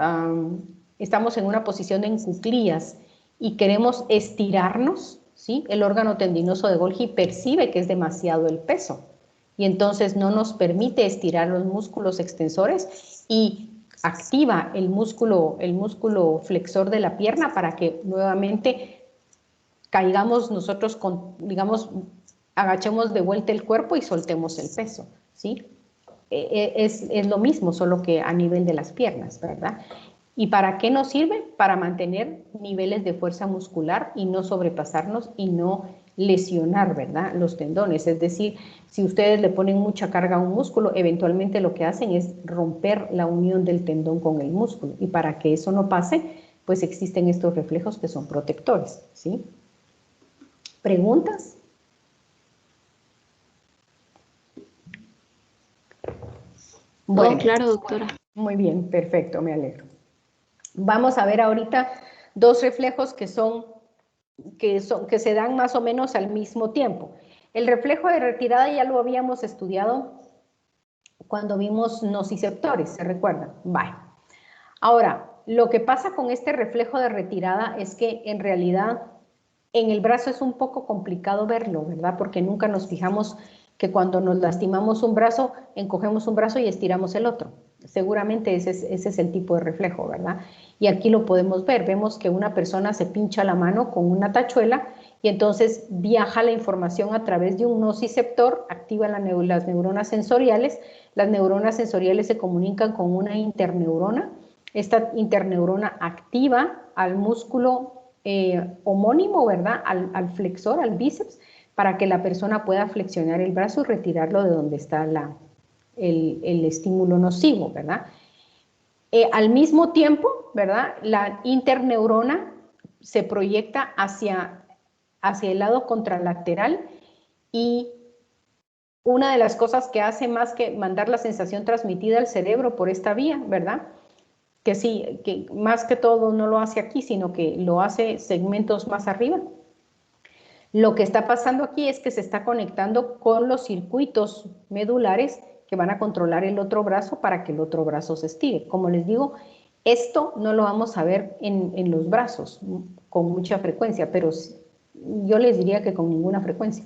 estamos en una posición en cuclillas y queremos estirarnos, ¿sí? El órgano tendinoso de Golgi percibe que es demasiado el peso y entonces no nos permite estirar los músculos extensores y activa el músculo flexor de la pierna para que nuevamente caigamos nosotros, digamos, agachemos de vuelta el cuerpo y soltemos el peso, ¿sí? Es lo mismo, solo que a nivel de las piernas, ¿verdad? ¿Y para qué nos sirve? Para mantener niveles de fuerza muscular y no sobrepasarnos y no lesionar, ¿verdad? Los tendones. Es decir, si ustedes le ponen mucha carga a un músculo, eventualmente lo que hacen es romper la unión del tendón con el músculo. Y para que eso no pase, pues existen estos reflejos que son protectores, ¿sí? ¿Preguntas? Bueno, claro, doctora. Muy bien, perfecto, me alegro. Vamos a ver ahorita dos reflejos que se dan más o menos al mismo tiempo. El reflejo de retirada ya lo habíamos estudiado cuando vimos nociceptores, ¿se recuerdan? Vale. Ahora, lo que pasa con este reflejo de retirada es que en realidad en el brazo es un poco complicado verlo, ¿verdad? Porque nunca nos fijamos que cuando nos lastimamos un brazo, encogemos un brazo y estiramos el otro. Seguramente ese es el tipo de reflejo, ¿verdad? Y aquí lo podemos ver. Vemos que una persona se pincha la mano con una tachuela y entonces viaja la información a través de un nociceptor, activa las neuronas sensoriales. Las neuronas sensoriales se comunican con una interneurona. Esta interneurona activa al músculo homónimo, ¿verdad? Al flexor, al bíceps, para que la persona pueda flexionar el brazo y retirarlo de donde está el estímulo nocivo, ¿verdad? Al mismo tiempo, ¿verdad? La interneurona se proyecta hacia el lado contralateral y una de las cosas que hace más que mandar la sensación transmitida al cerebro por esta vía, ¿verdad? Que sí, que más que todo no lo hace aquí, sino que lo hace segmentos más arriba. Lo que está pasando aquí es que se está conectando con los circuitos medulares que van a controlar el otro brazo para que el otro brazo se estire. Como les digo, esto no lo vamos a ver en los brazos con mucha frecuencia, pero yo les diría que con ninguna frecuencia.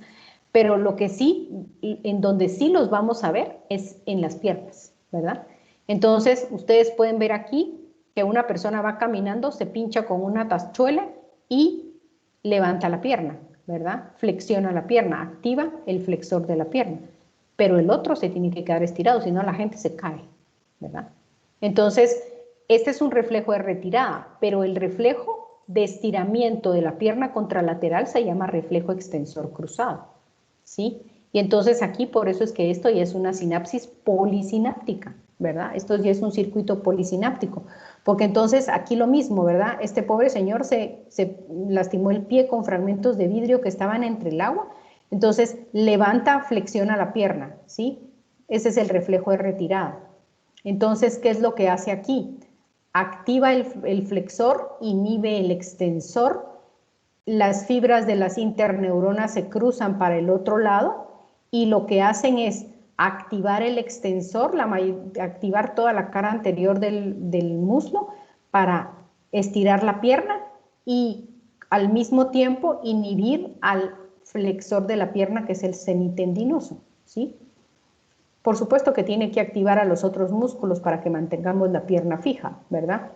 Pero lo que sí, en donde sí los vamos a ver es en las piernas, ¿verdad? Entonces, ustedes pueden ver aquí que una persona va caminando, se pincha con una tachuela y levanta la pierna, ¿verdad? Flexiona la pierna, activa el flexor de la pierna. Pero el otro se tiene que quedar estirado, si no la gente se cae, ¿verdad? Entonces, este es un reflejo de retirada, pero el reflejo de estiramiento de la pierna contralateral se llama reflejo extensor cruzado, ¿sí? Y entonces aquí por eso es que esto ya es una sinapsis polisináptica, ¿verdad? Esto ya es un circuito polisináptico, porque entonces aquí lo mismo, ¿verdad? Este pobre señor se lastimó el pie con fragmentos de vidrio que estaban entre el agua, entonces levanta, flexiona la pierna, ¿sí? Ese es el reflejo de retirada. Entonces, ¿qué es lo que hace aquí? Activa el flexor, inhibe el extensor, las fibras de las interneuronas se cruzan para el otro lado y lo que hacen es activar el extensor, activar toda la cara anterior del muslo para estirar la pierna y al mismo tiempo inhibir al flexor de la pierna, que es el semitendinoso, ¿sí? Por supuesto que tiene que activar a los otros músculos para que mantengamos la pierna fija, ¿verdad?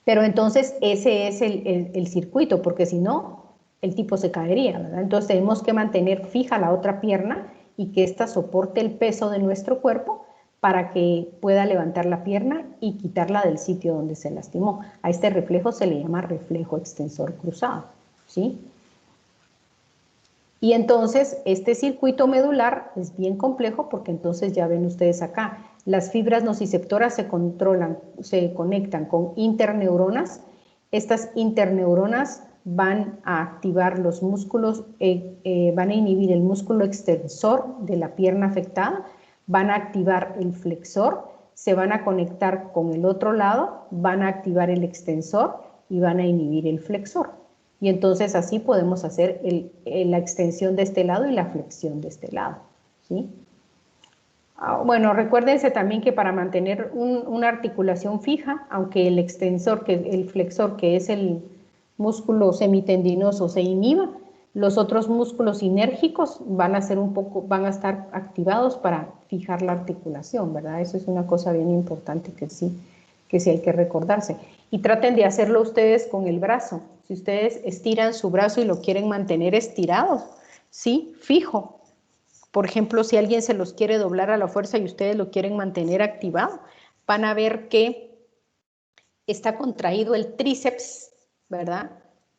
Pero entonces ese es el circuito, porque si no, el tipo se caería, ¿verdad? Entonces tenemos que mantener fija la otra pierna y que ésta soporte el peso de nuestro cuerpo para que pueda levantar la pierna y quitarla del sitio donde se lastimó. A este reflejo se le llama reflejo extensor cruzado, ¿sí? Y entonces este circuito medular es bien complejo porque entonces ya ven ustedes acá, las fibras nociceptoras se conectan con interneuronas. Estas interneuronas van a activar los músculos, van a inhibir el músculo extensor de la pierna afectada, van a activar el flexor, se van a conectar con el otro lado, van a activar el extensor y van a inhibir el flexor. Y entonces así podemos hacer la extensión de este lado y la flexión de este lado, ¿sí? Bueno, recuérdense también que para mantener una articulación fija, aunque el extensor, el flexor, que es el músculo semitendinoso, se inhiba, los otros músculos sinérgicos van a estar activados para fijar la articulación, ¿verdad? Eso es una cosa bien importante que sí hay que recordarse. Y traten de hacerlo ustedes con el brazo. Si ustedes estiran su brazo y lo quieren mantener estirado, ¿sí? Fijo. Por ejemplo, si alguien se los quiere doblar a la fuerza y ustedes lo quieren mantener activado, van a ver que está contraído el tríceps, ¿verdad?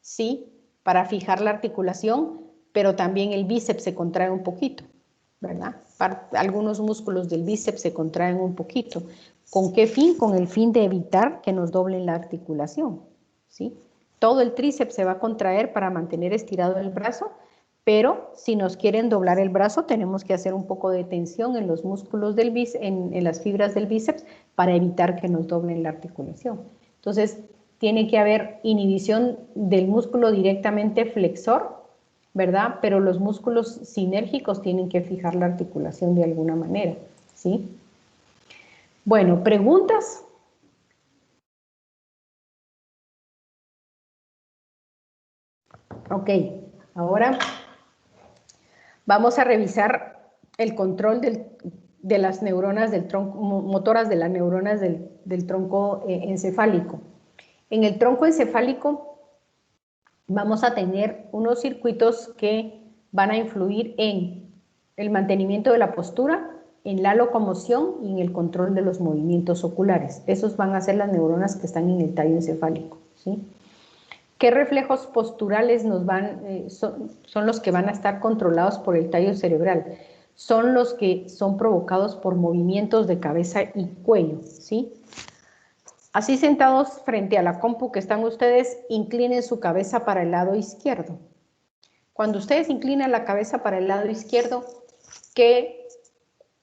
Sí, para fijar la articulación, pero también el bíceps se contrae un poquito, ¿verdad? Algunos músculos del bíceps se contraen un poquito. ¿Con qué fin? Con el fin de evitar que nos doblen la articulación, ¿sí? Todo el tríceps se va a contraer para mantener estirado el brazo, pero si nos quieren doblar el brazo, tenemos que hacer un poco de tensión en los músculos del bíceps, en las fibras del bíceps, para evitar que nos doblen la articulación. Entonces, tiene que haber inhibición del músculo directamente flexor, ¿verdad? Pero los músculos sinérgicos tienen que fijar la articulación de alguna manera, ¿sí? Bueno, ¿preguntas? Ok, ahora vamos a revisar el control de las neuronas del tronco, motoras de las neuronas del tronco encefálico. En el tronco encefálico vamos a tener unos circuitos que van a influir en el mantenimiento de la postura, en la locomoción y en el control de los movimientos oculares. Esos van a ser las neuronas que están en el tallo encefálico, ¿sí? ¿Qué reflejos posturales son los que van a estar controlados por el tallo cerebral? Son los que son provocados por movimientos de cabeza y cuello, ¿sí? Así sentados frente a la compu que están ustedes, inclinen su cabeza para el lado izquierdo. Cuando ustedes inclinan la cabeza para el lado izquierdo,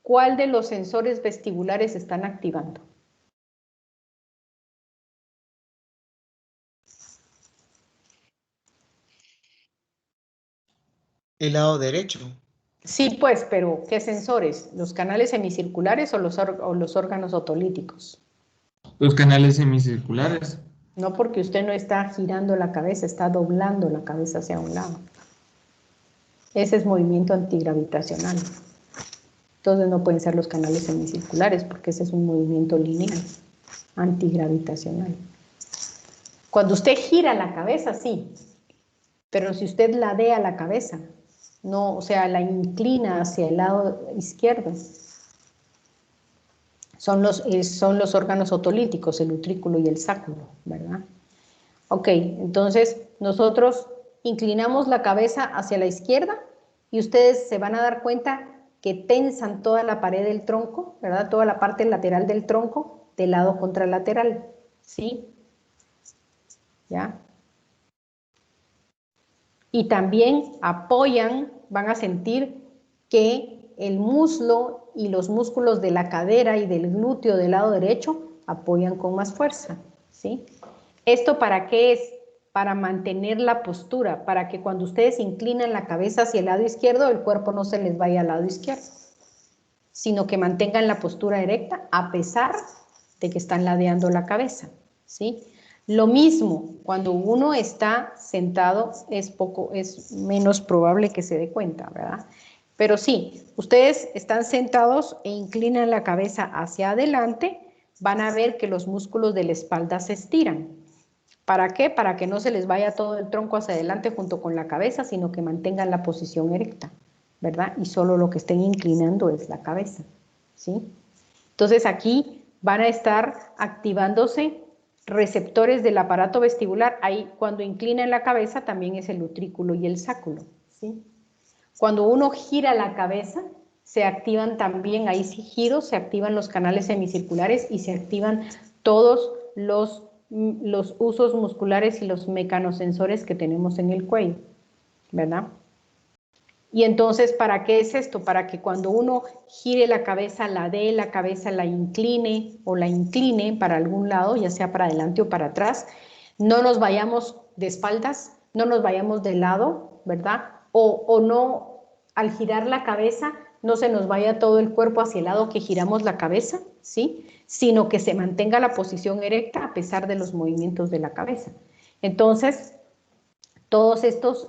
¿cuál de los sensores vestibulares están activando? El lado derecho. Sí, pues, pero ¿qué sensores? ¿Los canales semicirculares o los órganos otolíticos? Los canales semicirculares. No, porque usted no está girando la cabeza, está doblando la cabeza hacia un lado. Ese es movimiento antigravitacional. Entonces no pueden ser los canales semicirculares porque ese es un movimiento lineal, antigravitacional. Cuando usted gira la cabeza, sí, pero si usted ladea la cabeza, no, o sea, la inclina hacia el lado izquierdo, son los órganos otolíticos, el utrículo y el sáculo, ¿verdad? Ok, entonces nosotros inclinamos la cabeza hacia la izquierda Y ustedes se van a dar cuenta que tensan toda la pared del tronco, ¿verdad? Toda la parte lateral del tronco de lado contralateral, ¿sí? ¿Ya? Y también apoyan, van a sentir que el muslo y los músculos de la cadera y del glúteo del lado derecho apoyan con más fuerza, ¿sí? ¿Esto para qué es? Para mantener la postura, para que cuando ustedes inclinan la cabeza hacia el lado izquierdo, el cuerpo no se les vaya al lado izquierdo, sino que mantengan la postura erecta a pesar de que están ladeando la cabeza, ¿sí? Lo mismo, cuando uno está sentado es menos probable que se dé cuenta, ¿verdad? Pero sí, ustedes están sentados e inclinan la cabeza hacia adelante, van a ver que los músculos de la espalda se estiran. ¿Para qué? Para que no se les vaya todo el tronco hacia adelante junto con la cabeza, sino que mantengan la posición erecta, ¿verdad? Y solo lo que estén inclinando es la cabeza, ¿sí? Entonces aquí van a estar activándose receptores del aparato vestibular. Ahí cuando inclinan la cabeza también es el utrículo y el sáculo, ¿sí? Cuando uno gira la cabeza, se activan también, ahí sí giro, se activan los canales semicirculares y se activan todos los usos musculares y los mecanosensores que tenemos en el cuello, ¿verdad? Y entonces, ¿para qué es esto? Para que cuando uno gire la cabeza, la dé la cabeza, la incline o la incline para algún lado, ya sea para adelante o para atrás, no nos vayamos de espaldas, no nos vayamos de lado, ¿verdad? O no, al girar la cabeza, no se nos vaya todo el cuerpo hacia el lado que giramos la cabeza, ¿sí? Sino que se mantenga la posición erecta a pesar de los movimientos de la cabeza. Entonces, todos estos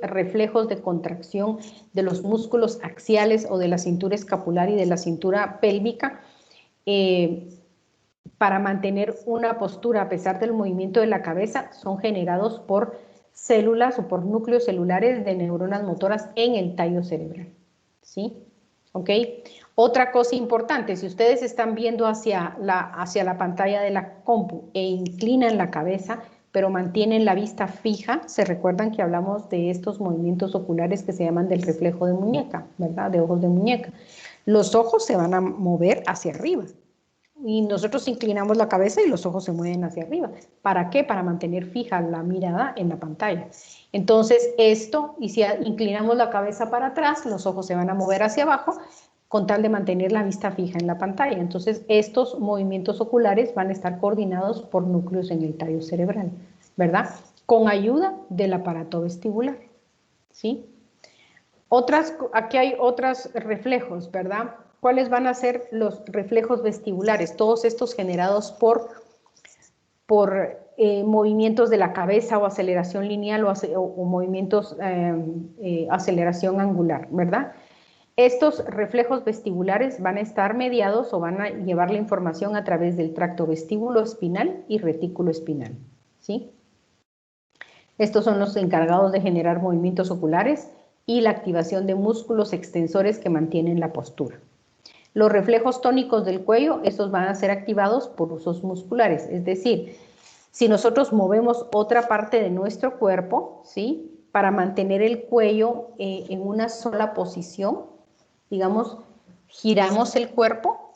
reflejos de contracción de los músculos axiales o de la cintura escapular y de la cintura pélvica, para mantener una postura a pesar del movimiento de la cabeza, son generados por células o por núcleos celulares de neuronas motoras en el tallo cerebral, ¿sí? ¿Ok? Otra cosa importante, si ustedes están viendo hacia la pantalla de la compu e inclinan la cabeza, pero mantienen la vista fija, se recuerdan que hablamos de estos movimientos oculares que se llaman del reflejo de muñeca, ¿verdad? De ojos de muñeca. Los ojos se van a mover hacia arriba y nosotros inclinamos la cabeza y los ojos se mueven hacia arriba. ¿Para qué? Para mantener fija la mirada en la pantalla. Entonces esto, y si inclinamos la cabeza para atrás, los ojos se van a mover hacia abajo con tal de mantener la vista fija en la pantalla. Entonces estos movimientos oculares van a estar coordinados por núcleos en el tallo cerebral, ¿verdad? Con ayuda del aparato vestibular, ¿sí? Aquí hay otros reflejos, ¿verdad? ¿Cuáles van a ser los reflejos vestibulares? Todos estos generados por movimientos de la cabeza o aceleración lineal o movimientos aceleración angular, ¿verdad? Estos reflejos vestibulares van a estar mediados o van a llevar la información a través del tracto vestíbulo espinal y retículo espinal, ¿sí? Estos son los encargados de generar movimientos oculares y la activación de músculos extensores que mantienen la postura. Los reflejos tónicos del cuello, estos van a ser activados por usos musculares, es decir, si nosotros movemos otra parte de nuestro cuerpo, ¿sí? Para mantener el cuello en una sola posición, digamos, giramos el cuerpo,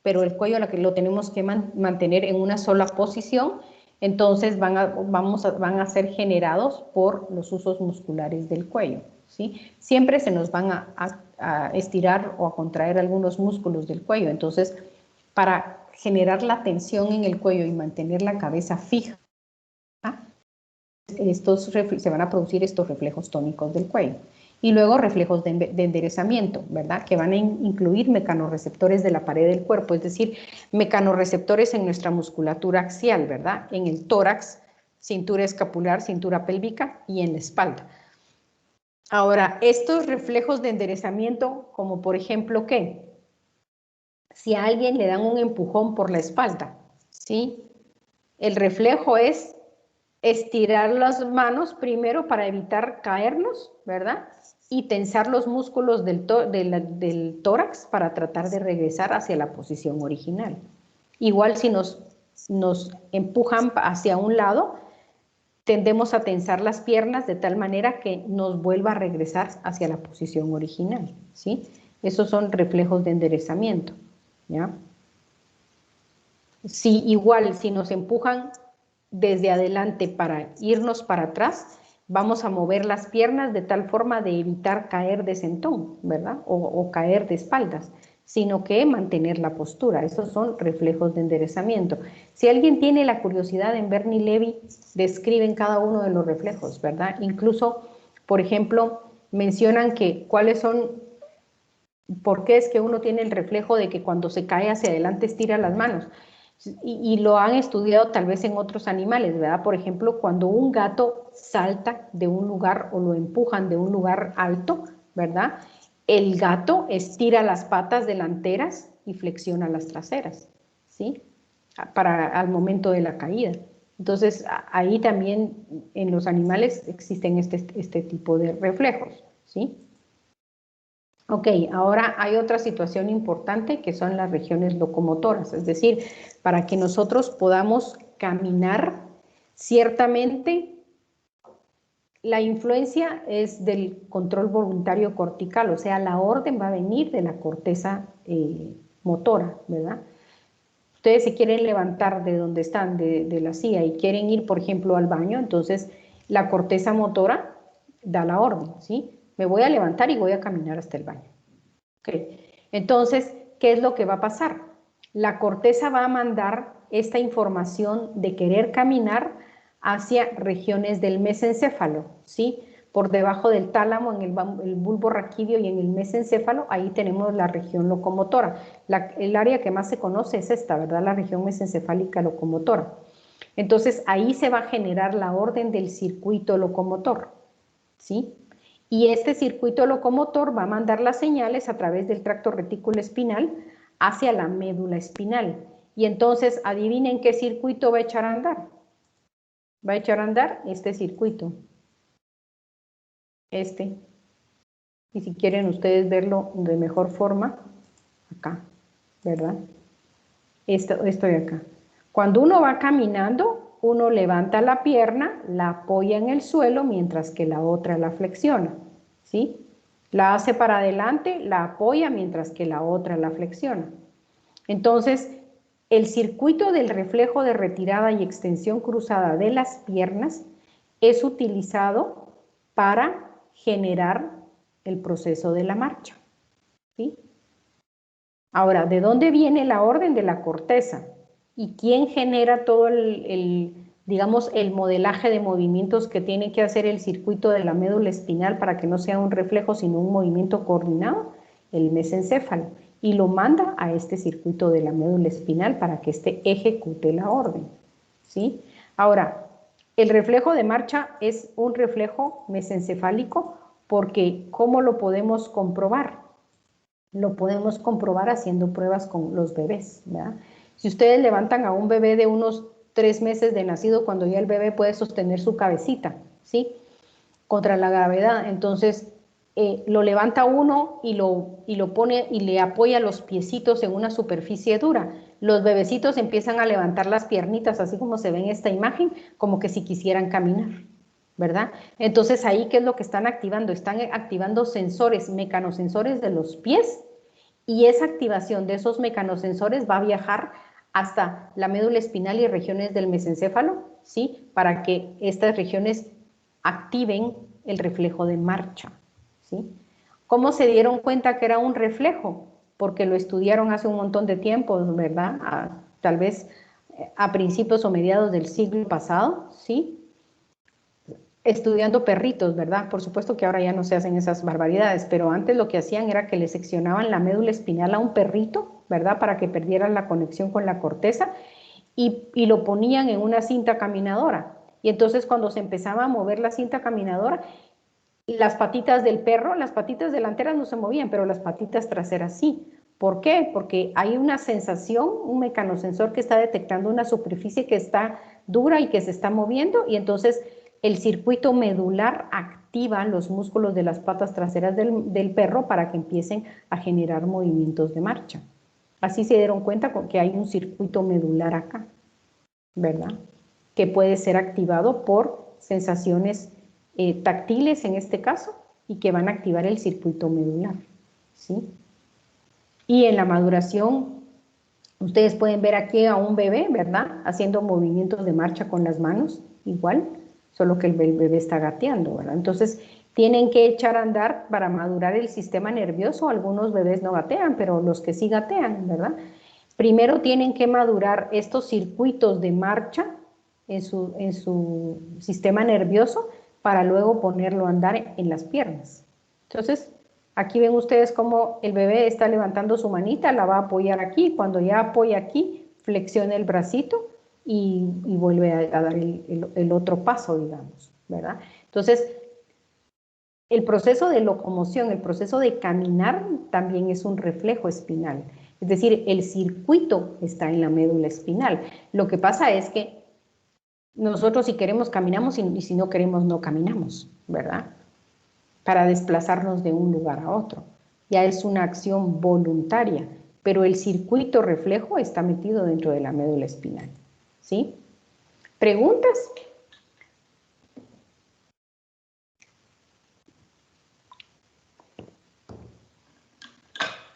pero el cuello lo tenemos que mantener en una sola posición, entonces van a ser generados por los usos musculares del cuello, ¿sí? Siempre se nos van a estirar o a contraer algunos músculos del cuello, entonces para generar la tensión en el cuello y mantener la cabeza fija, se van a producir estos reflejos tónicos del cuello. Y luego reflejos de enderezamiento, ¿verdad? Que van a incluir mecanorreceptores de la pared del cuerpo, es decir, mecanorreceptores en nuestra musculatura axial, ¿verdad? En el tórax, cintura escapular, cintura pélvica y en la espalda. Ahora, estos reflejos de enderezamiento, como por ejemplo, ¿qué? Si a alguien le dan un empujón por la espalda, ¿sí? El reflejo es estirar las manos primero para evitar caernos, ¿verdad? Y tensar los músculos del tórax para tratar de regresar hacia la posición original. Igual si nos empujan hacia un lado, tendemos a tensar las piernas de tal manera que nos vuelva a regresar hacia la posición original, ¿sí? Esos son reflejos de enderezamiento, ¿ya? Si igual, si nos empujan desde adelante para irnos para atrás, vamos a mover las piernas de tal forma de evitar caer de sentón, ¿verdad? O caer de espaldas, sino que mantener la postura. Esos son reflejos de enderezamiento. Si alguien tiene la curiosidad, en Bernie Levy describen cada uno de los reflejos, ¿verdad? Incluso, por ejemplo, mencionan que cuáles son, por qué es que uno tiene el reflejo de que cuando se cae hacia adelante estira las manos. Y lo han estudiado tal vez en otros animales, ¿verdad? Por ejemplo, cuando un gato salta de un lugar o lo empujan de un lugar alto, ¿verdad? El gato estira las patas delanteras y flexiona las traseras, ¿sí? Al momento de la caída. Entonces, ahí también en los animales existen este tipo de reflejos, ¿sí? Ok, ahora hay otra situación importante que son las regiones locomotoras, es decir, para que nosotros podamos caminar, ciertamente la influencia es del control voluntario cortical, o sea, la orden va a venir de la corteza motora, ¿verdad? Ustedes se quieren levantar de donde están, de la silla, y quieren ir, por ejemplo, al baño, entonces la corteza motora da la orden, ¿sí? Me voy a levantar y voy a caminar hasta el baño. Okay. Entonces, ¿qué es lo que va a pasar? La corteza va a mandar esta información de querer caminar hacia regiones del mesencéfalo, ¿sí? Por debajo del tálamo, en el bulbo raquídeo y en el mesencéfalo, ahí tenemos la región locomotora. El área que más se conoce es esta, ¿verdad? La región mesencefálica locomotora. Entonces, ahí se va a generar la orden del circuito locomotor, ¿sí? Y este circuito locomotor va a mandar las señales a través del tracto retículo espinal hacia la médula espinal. Y entonces, adivinen qué circuito va a echar a andar. Va a echar a andar este circuito. Este. Y si quieren ustedes verlo de mejor forma, acá, ¿verdad? Esto de acá. Cuando uno va caminando, uno levanta la pierna, la apoya en el suelo, mientras que la otra la flexiona, ¿sí? La hace para adelante, la apoya, mientras que la otra la flexiona. Entonces, el circuito del reflejo de retirada y extensión cruzada de las piernas es utilizado para generar el proceso de la marcha, ¿sí? Ahora, ¿de dónde viene la orden? De la corteza. ¿Y quién genera todo digamos, el modelaje de movimientos que tiene que hacer el circuito de la médula espinal para que no sea un reflejo, sino un movimiento coordinado? El mesencéfalo. Y lo manda a este circuito de la médula espinal para que éste ejecute la orden, ¿sí? Ahora, el reflejo de marcha es un reflejo mesencefálico porque ¿cómo lo podemos comprobar? Lo podemos comprobar haciendo pruebas con los bebés, ¿verdad? Si ustedes levantan a un bebé de unos 3 meses de nacido, cuando ya el bebé puede sostener su cabecita, ¿sí? Contra la gravedad, entonces lo levanta uno y lo pone y le apoya los piecitos en una superficie dura. Los bebecitos empiezan a levantar las piernitas, así como se ve en esta imagen, como que si quisieran caminar, ¿verdad? Entonces ahí, ¿qué es lo que están activando? Están activando sensores, mecanosensores de los pies, y esa activación de esos mecanosensores va a viajar hasta la médula espinal y regiones del mesencéfalo, ¿sí? Para que estas regiones activen el reflejo de marcha, ¿sí? ¿Cómo se dieron cuenta que era un reflejo? Porque lo estudiaron hace un montón de tiempo, ¿verdad? Tal vez a principios o mediados del siglo pasado, ¿sí? Estudiando perritos, ¿verdad? Por supuesto que ahora ya no se hacen esas barbaridades, pero antes lo que hacían era que le seccionaban la médula espinal a un perrito, ¿verdad? Para que perdieran la conexión con la corteza y lo ponían en una cinta caminadora. Y entonces cuando se empezaba a mover la cinta caminadora, las patitas del perro, las patitas delanteras no se movían, pero las patitas traseras sí. ¿Por qué? Porque hay una sensación, un mecanosensor que está detectando una superficie que está dura y que se está moviendo, y entonces el circuito medular activa los músculos de las patas traseras del perro para que empiecen a generar movimientos de marcha. Así se dieron cuenta que hay un circuito medular acá, ¿verdad? Que puede ser activado por sensaciones táctiles en este caso y que van a activar el circuito medular, ¿sí? Y en la maduración, ustedes pueden ver aquí a un bebé, ¿verdad? Haciendo movimientos de marcha con las manos, igual, solo que el bebé está gateando, ¿verdad? Entonces, tienen que echar a andar para madurar el sistema nervioso. Algunos bebés no gatean, pero los que sí gatean, ¿verdad? Primero tienen que madurar estos circuitos de marcha en su sistema nervioso para luego ponerlo a andar en las piernas. Entonces, aquí ven ustedes cómo el bebé está levantando su manita, la va a apoyar aquí. Cuando ya apoya aquí, flexiona el bracito y vuelve a dar el otro paso, digamos, ¿verdad? Entonces, el proceso de locomoción, el proceso de caminar también es un reflejo espinal. Es decir, el circuito está en la médula espinal. Lo que pasa es que nosotros si queremos caminamos y si no queremos no caminamos, ¿verdad? Para desplazarnos de un lugar a otro. Ya es una acción voluntaria, pero el circuito reflejo está metido dentro de la médula espinal, ¿sí? ¿Preguntas?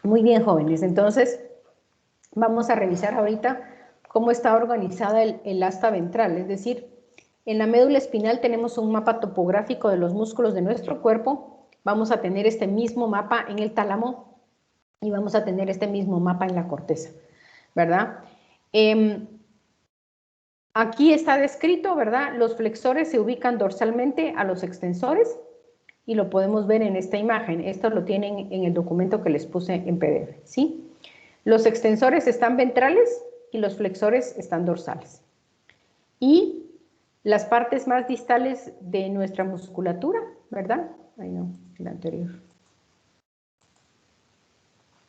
Muy bien, jóvenes. Entonces, vamos a revisar ahorita cómo está organizada el asta ventral. Es decir, en la médula espinal tenemos un mapa topográfico de los músculos de nuestro cuerpo. Vamos a tener este mismo mapa en el tálamo y vamos a tener este mismo mapa en la corteza, ¿verdad? Aquí está descrito, ¿verdad? Los flexores se ubican dorsalmente a los extensores y lo podemos ver en esta imagen. Esto lo tienen en el documento que les puse en PDF, ¿sí? Los extensores están ventrales y los flexores están dorsales. Y las partes más distales de nuestra musculatura, ¿verdad? Ay, no, el anterior.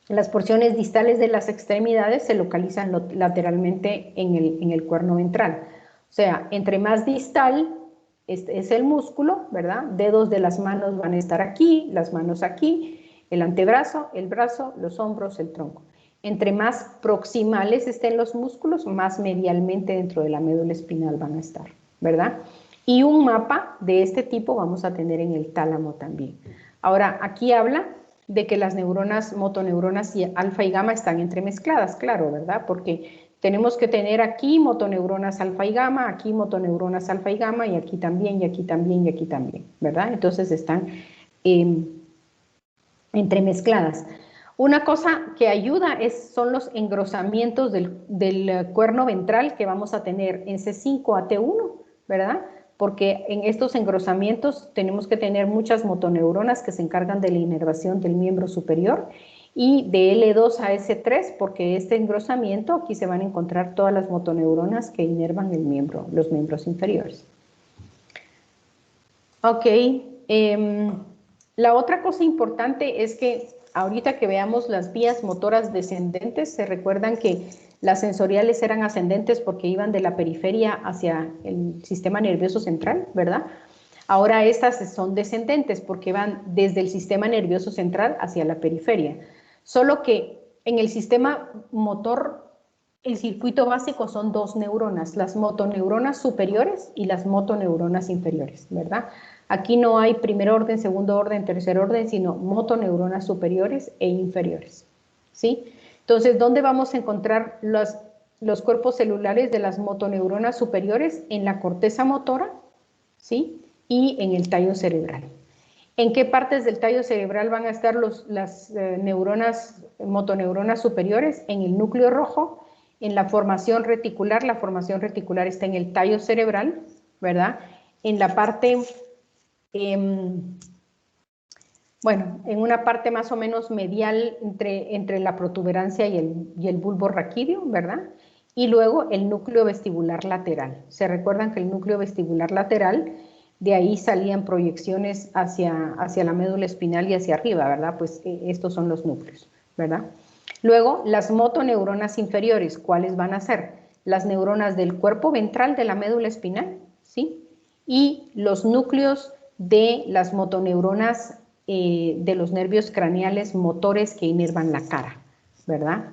Las porciones distales de las extremidades se localizan lateralmente en el cuerno ventral. O sea, entre más distal es el músculo, ¿verdad? Dedos de las manos van a estar aquí, las manos aquí, el antebrazo, el brazo, los hombros, el tronco. Entre más proximales estén los músculos, más medialmente dentro de la médula espinal van a estar, ¿verdad? Y un mapa de este tipo vamos a tener en el tálamo también. Ahora, aquí habla de que las neuronas, motoneuronas y alfa y gamma están entremezcladas, claro, ¿verdad? Porque tenemos que tener aquí motoneuronas alfa y gamma, aquí motoneuronas alfa y gamma, y aquí también, y aquí también, y aquí también, ¿verdad? Entonces están entremezcladas. Una cosa que ayuda son los engrosamientos del cuerno ventral que vamos a tener en C5 a T1, ¿verdad? Porque en estos engrosamientos tenemos que tener muchas motoneuronas que se encargan de la inervación del miembro superior y de L2 a S3, porque este engrosamiento aquí se van a encontrar todas las motoneuronas que inervan los miembros inferiores. Ok, la otra cosa importante es que ahorita que veamos las vías motoras descendentes, se recuerdan que las sensoriales eran ascendentes porque iban de la periferia hacia el sistema nervioso central, ¿verdad? Ahora estas son descendentes porque van desde el sistema nervioso central hacia la periferia. Solo que en el sistema motor, el circuito básico son dos neuronas, las motoneuronas superiores y las motoneuronas inferiores, ¿verdad? Aquí no hay primer orden, segundo orden, tercer orden, sino motoneuronas superiores e inferiores, ¿sí? Entonces, ¿dónde vamos a encontrar los cuerpos celulares de las motoneuronas superiores? En la corteza motora, ¿sí? Y en el tallo cerebral. ¿En qué partes del tallo cerebral van a estar las motoneuronas superiores? En el núcleo rojo, en la formación reticular está en el tallo cerebral, ¿verdad? En la parte, bueno, en una parte más o menos medial entre la protuberancia y el bulbo raquídeo, ¿verdad? Y luego el núcleo vestibular lateral. ¿Se recuerdan que el núcleo vestibular lateral, de ahí salían proyecciones hacia la médula espinal y hacia arriba, ¿verdad? Pues estos son los núcleos, ¿verdad? Luego, las motoneuronas inferiores, ¿cuáles van a ser? Las neuronas del cuerpo ventral de la médula espinal, ¿sí? Y los núcleos de las motoneuronas de los nervios craneales motores que inervan la cara, ¿verdad?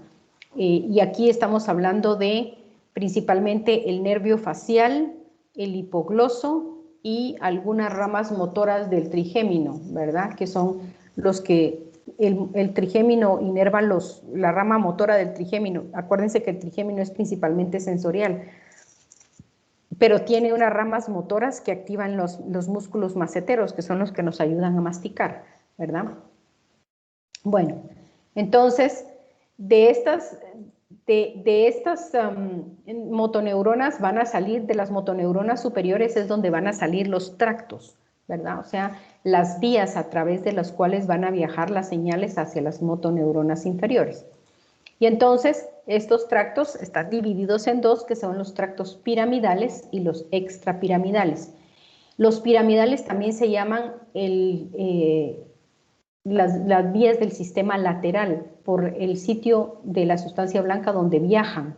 Y aquí estamos hablando de principalmente el nervio facial, el hipogloso, y algunas ramas motoras del trigémino, ¿verdad? Que son los que el trigémino inerva la rama motora del trigémino. Acuérdense que el trigémino es principalmente sensorial, pero tiene unas ramas motoras que activan los músculos maceteros, que son los que nos ayudan a masticar, ¿verdad? Bueno, entonces, de estas motoneuronas van a salir, de las motoneuronas superiores es donde van a salir los tractos, ¿verdad? O sea, las vías a través de las cuales van a viajar las señales hacia las motoneuronas inferiores. Y entonces, estos tractos están divididos en dos, que son los tractos piramidales y los extrapiramidales. Los piramidales también se llaman las vías del sistema lateral, por el sitio de la sustancia blanca donde viajan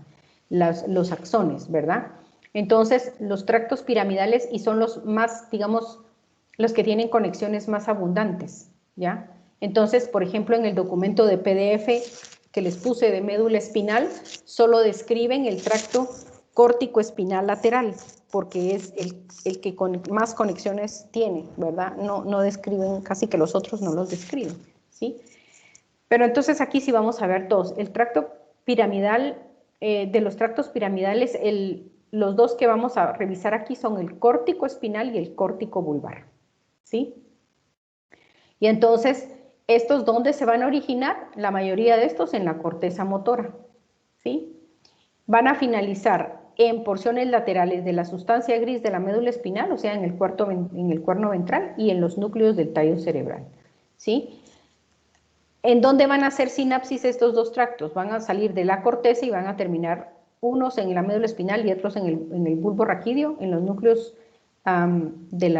los axones, ¿verdad? Entonces, los tractos piramidales, y son los más, digamos, los que tienen conexiones más abundantes, ¿ya? Entonces, por ejemplo, en el documento de PDF que les puse de médula espinal, solo describen el tracto córtico-espinal lateral, porque es el que más conexiones tiene, ¿verdad? No describen, casi que los otros no los describen, ¿sí? Pero entonces aquí sí vamos a ver dos. El tracto piramidal, de los tractos piramidales, los dos que vamos a revisar aquí son el córtico espinal y el córtico vulvar, ¿sí? Y entonces, ¿estos dónde se van a originar? La mayoría de estos en la corteza motora, ¿sí? Van a finalizar en porciones laterales de la sustancia gris de la médula espinal, o sea, en el cuerno ventral y en los núcleos del tallo cerebral, ¿sí? ¿En dónde van a hacer sinapsis estos dos tractos? Van a salir de la corteza y van a terminar unos en la médula espinal y otros en el bulbo raquídeo, en los núcleos de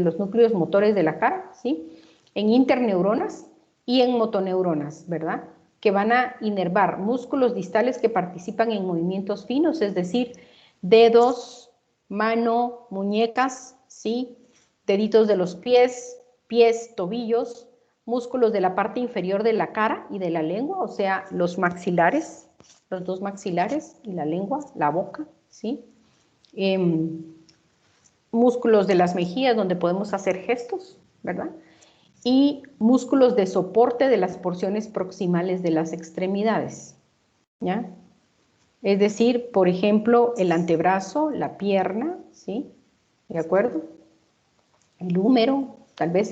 los núcleos motores de la cara, ¿sí? En interneuronas y en motoneuronas, ¿verdad? Que van a inervar músculos distales que participan en movimientos finos, es decir, dedos, mano, muñecas, ¿sí? Deditos de los pies, tobillos, músculos de la parte inferior de la cara y de la lengua, o sea, los maxilares, los dos maxilares y la lengua, la boca, ¿sí? Músculos de las mejillas donde podemos hacer gestos, ¿verdad? Y músculos de soporte de las porciones proximales de las extremidades, ¿ya? Es decir, por ejemplo, el antebrazo, la pierna, ¿sí? ¿De acuerdo? El húmero, tal vez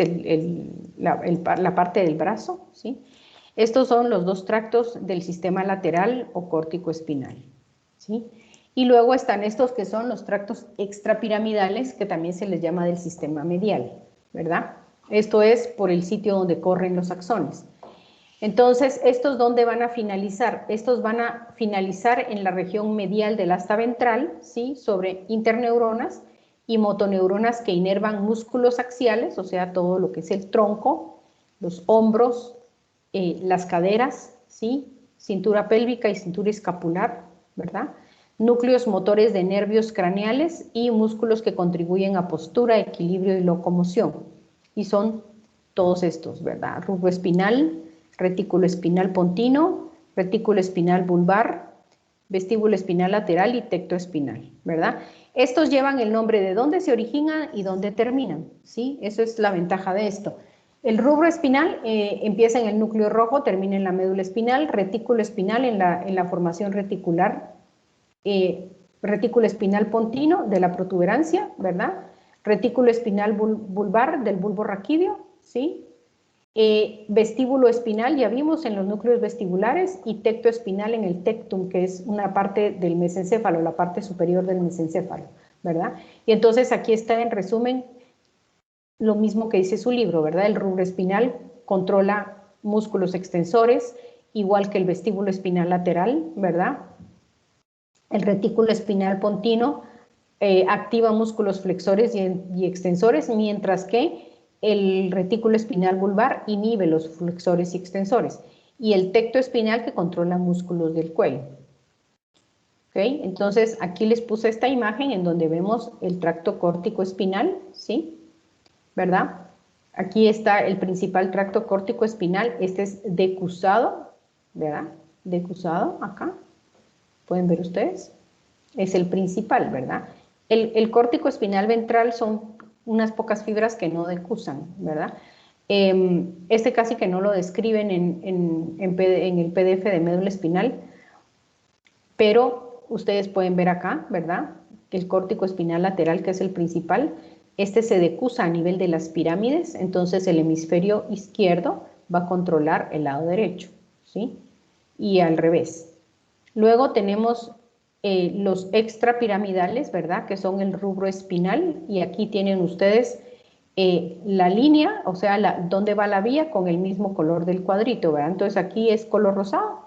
la parte del brazo, ¿sí? Estos son los dos tractos del sistema lateral o córtico espinal, ¿sí? Y luego están estos que son los tractos extrapiramidales, que también se les llama del sistema medial, ¿verdad? Esto es por el sitio donde corren los axones. Entonces, ¿estos dónde van a finalizar? Estos van a finalizar en la región medial del asta ventral, ¿sí? Sobre interneuronas y motoneuronas que inervan músculos axiales, o sea, todo lo que es el tronco, los hombros, las caderas, ¿sí? Cintura pélvica y cintura escapular, ¿verdad? Núcleos motores de nervios craneales y músculos que contribuyen a postura, equilibrio y locomoción. Y son todos estos, ¿verdad? Rubro espinal, retículo espinal pontino, retículo espinal vulvar, vestíbulo espinal lateral y tecto espinal, ¿verdad? Estos llevan el nombre de dónde se originan y dónde terminan, ¿sí? Eso es la ventaja de esto. El rubro espinal empieza en el núcleo rojo, termina en la médula espinal, retículo espinal en la formación reticular, retículo espinal pontino de la protuberancia, ¿verdad? Retículo espinal vulvar del bulbo raquídeo, ¿sí? Vestíbulo espinal, ya vimos, en los núcleos vestibulares, y tecto espinal en el tectum, que es una parte del mesencéfalo, la parte superior del mesencéfalo, ¿verdad? Y entonces aquí está en resumen lo mismo que dice su libro, ¿verdad? El rubro espinal controla músculos extensores, igual que el vestíbulo espinal lateral, ¿verdad? El retículo espinal pontino activa músculos flexores y extensores, mientras que el retículo espinal vulvar inhibe los flexores y extensores. Y el tecto espinal que controla músculos del cuello. ¿Okay? Entonces, aquí les puse esta imagen en donde vemos el tracto córtico espinal, ¿sí? ¿Verdad? Aquí está el principal tracto córtico espinal, este es decusado, ¿verdad? Decusado, acá, pueden ver ustedes, es el principal, ¿verdad? El córtico espinal ventral son unas pocas fibras que no decusan, ¿verdad? Este casi que no lo describen en el PDF de médula espinal, pero ustedes pueden ver acá, ¿verdad? El córtico espinal lateral, que es el principal, este se decusa a nivel de las pirámides, entonces el hemisferio izquierdo va a controlar el lado derecho, ¿sí? Y al revés. Luego tenemos los extrapiramidales, ¿verdad? Que son el rubro espinal, y aquí tienen ustedes la línea, o sea, dónde va la vía con el mismo color del cuadrito, ¿verdad? Entonces aquí es color rosado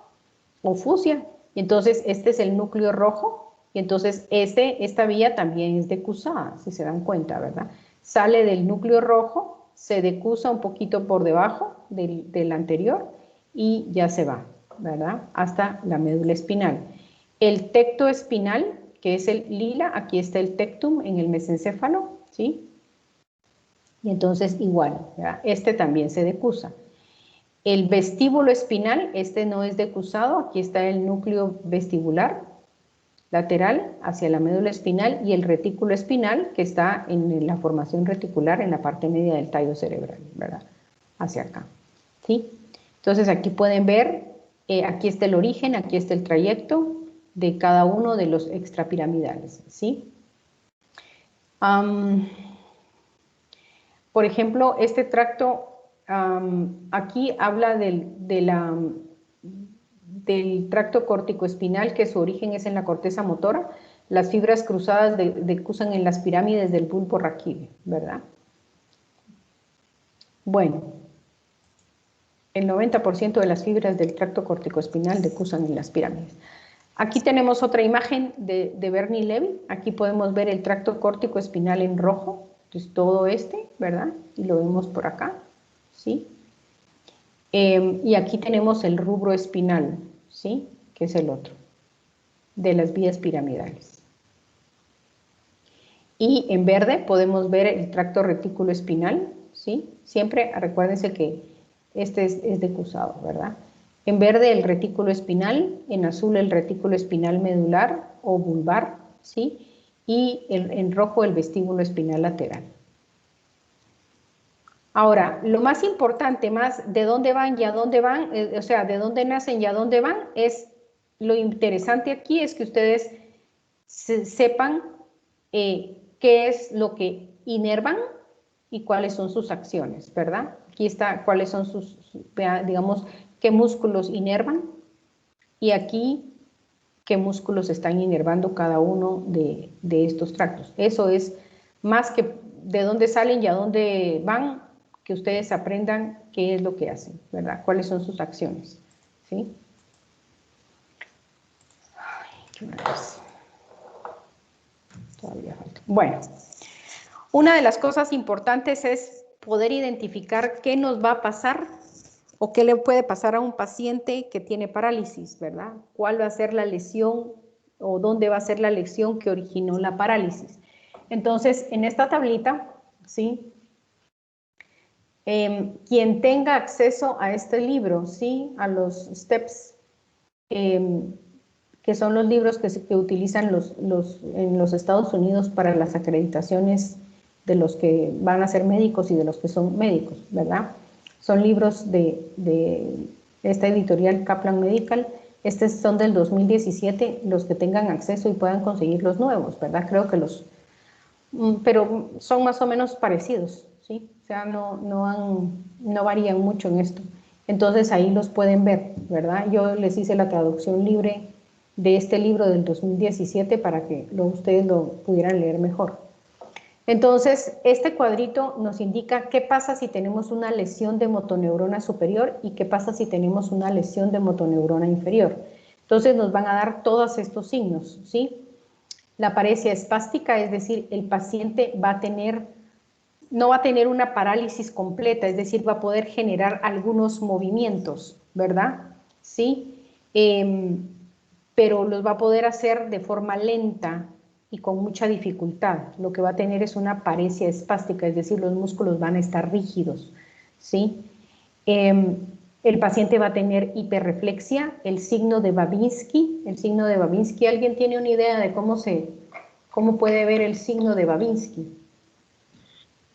o fucsia, y entonces este es el núcleo rojo, y entonces esta vía también es decusada, si se dan cuenta, ¿verdad? Sale del núcleo rojo, se decusa un poquito por debajo del anterior y ya se va, ¿verdad? Hasta la médula espinal. El tecto espinal, que es el lila, aquí está el tectum en el mesencéfalo, ¿sí? Y entonces igual, ¿verdad? Este también se decusa. El vestíbulo espinal, este no es decusado, aquí está el núcleo vestibular lateral hacia la médula espinal y el retículo espinal que está en la formación reticular en la parte media del tallo cerebral, ¿verdad? Hacia acá, ¿sí? Entonces aquí pueden ver, aquí está el origen, aquí está el trayecto de cada uno de los extrapiramidales, ¿sí? Por ejemplo, este tracto aquí habla del tracto corticoespinal, que su origen es en la corteza motora. Las fibras cruzadas decusan en las pirámides del bulbo raquídeo, ¿verdad? Bueno, el 90% de las fibras del tracto corticoespinal decusan en las pirámides. Aquí tenemos otra imagen de Bernie Levy. Aquí podemos ver el tracto corticoespinal en rojo. Entonces todo ¿verdad? Y lo vemos por acá, ¿sí? Y aquí tenemos el rubro espinal, ¿sí? Que es el otro, de las vías piramidales. Y en verde podemos ver el tracto retículo espinal, ¿sí? Siempre recuérdense que este es decusado, ¿verdad? En verde el retículo espinal, en azul el retículo espinal medular o bulbar, ¿sí? Y en rojo el vestíbulo espinal lateral. Ahora, lo más importante, más de dónde van y a dónde van, o sea, de dónde nacen y a dónde van, es lo interesante aquí es que ustedes sepan qué es lo que inervan y cuáles son sus acciones, ¿verdad? Aquí está cuáles son digamos, qué músculos inervan y aquí qué músculos están inervando cada uno de estos tractos. Eso es más que de dónde salen y a dónde van, que ustedes aprendan qué es lo que hacen, ¿verdad? Cuáles son sus acciones, ¿sí? Ay, ¿qué más? Todavía falta. Bueno, una de las cosas importantes es poder identificar qué nos va a pasar o qué le puede pasar a un paciente que tiene parálisis, ¿verdad? ¿Cuál va a ser la lesión o dónde va a ser la lesión que originó la parálisis? Entonces, en esta tablita, ¿sí? Quien tenga acceso a este libro, ¿sí? A los STEPS, que son los libros que utilizan en los Estados Unidos para las acreditaciones de los que van a ser médicos y de los que son médicos, ¿verdad? Son libros de esta editorial Kaplan Medical. Estos son del 2017, los que tengan acceso y puedan conseguir los nuevos, ¿verdad? Creo que pero son más o menos parecidos, ¿sí? O sea, no varían mucho en esto. Entonces ahí los pueden ver, ¿verdad? Yo les hice la traducción libre de este libro del 2017 para que ustedes lo pudieran leer mejor. Entonces, este cuadrito nos indica qué pasa si tenemos una lesión de motoneurona superior y qué pasa si tenemos una lesión de motoneurona inferior. Entonces nos van a dar todos estos signos, ¿sí? La paresia espástica, es decir, el paciente no va a tener una parálisis completa, es decir, va a poder generar algunos movimientos, ¿verdad? ¿Sí? Pero los va a poder hacer de forma lenta y con mucha dificultad. Lo que va a tener es una paresia espástica, es decir, los músculos van a estar rígidos, ¿sí? El paciente va a tener hiperreflexia, el signo de Babinski. El signo de Babinski, ¿alguien tiene una idea de cómo ¿Cómo puede ver el signo de Babinski?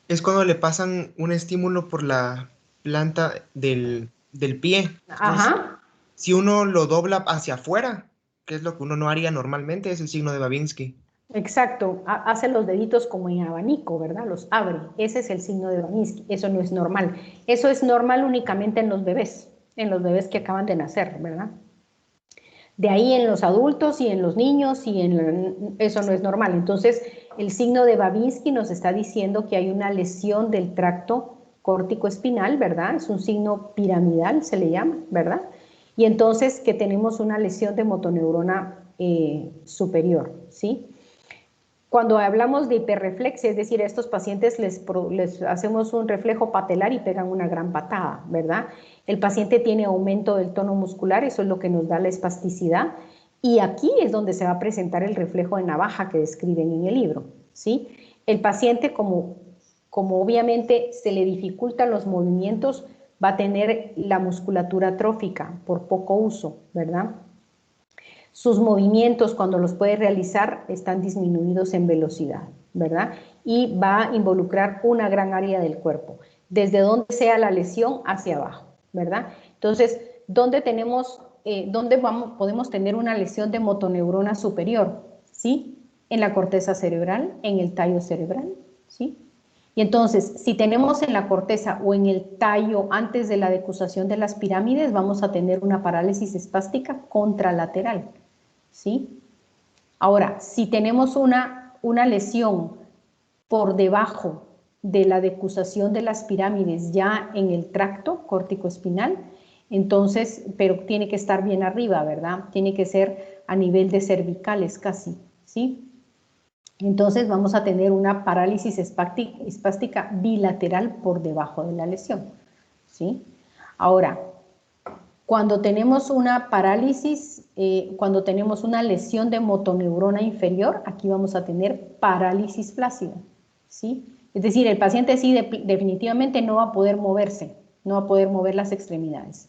Es cuando le pasan un estímulo por la planta del pie. Entonces, Ajá. si uno lo dobla hacia afuera, que es lo que uno no haría normalmente, es el signo de Babinski. Exacto, hace los deditos como en abanico, ¿verdad? Los abre. Ese es el signo de Babinski. Eso no es normal. Eso es normal únicamente en los bebés que acaban de nacer, ¿verdad? De ahí en los adultos y en los niños eso no es normal. Entonces, el signo de Babinski nos está diciendo que hay una lesión del tracto córtico-espinal, ¿verdad? Es un signo piramidal, se le llama, ¿verdad? Y entonces que tenemos una lesión de motoneurona superior, ¿sí? Cuando hablamos de hiperreflexia, es decir, a estos pacientes les hacemos un reflejo patelar y pegan una gran patada, ¿verdad? El paciente tiene aumento del tono muscular, eso es lo que nos da la espasticidad, y aquí es donde se va a presentar el reflejo de navaja que describen en el libro, ¿sí? El paciente, como obviamente se le dificultan los movimientos, va a tener la musculatura atrófica por poco uso, ¿verdad? Sus movimientos, cuando los puede realizar, están disminuidos en velocidad, ¿verdad? Y va a involucrar una gran área del cuerpo, desde donde sea la lesión hacia abajo, ¿verdad? Entonces, ¿dónde podemos tener una lesión de motoneurona superior? ¿Sí? En la corteza cerebral, en el tallo cerebral, ¿sí? Y entonces, si tenemos en la corteza o en el tallo antes de la decusación de las pirámides, vamos a tener una parálisis espástica contralateral, ¿sí? Ahora, si tenemos una lesión por debajo de la decusación de las pirámides ya en el tracto córtico-espinal, entonces, pero tiene que estar bien arriba, ¿verdad? Tiene que ser a nivel de cervicales casi, ¿sí? Entonces vamos a tener una parálisis espástica bilateral por debajo de la lesión, ¿sí? Ahora, cuando tenemos una parálisis, cuando tenemos una lesión de motoneurona inferior, aquí vamos a tener parálisis flácida, ¿sí? Es decir, el paciente sí definitivamente no va a poder moverse, no va a poder mover las extremidades.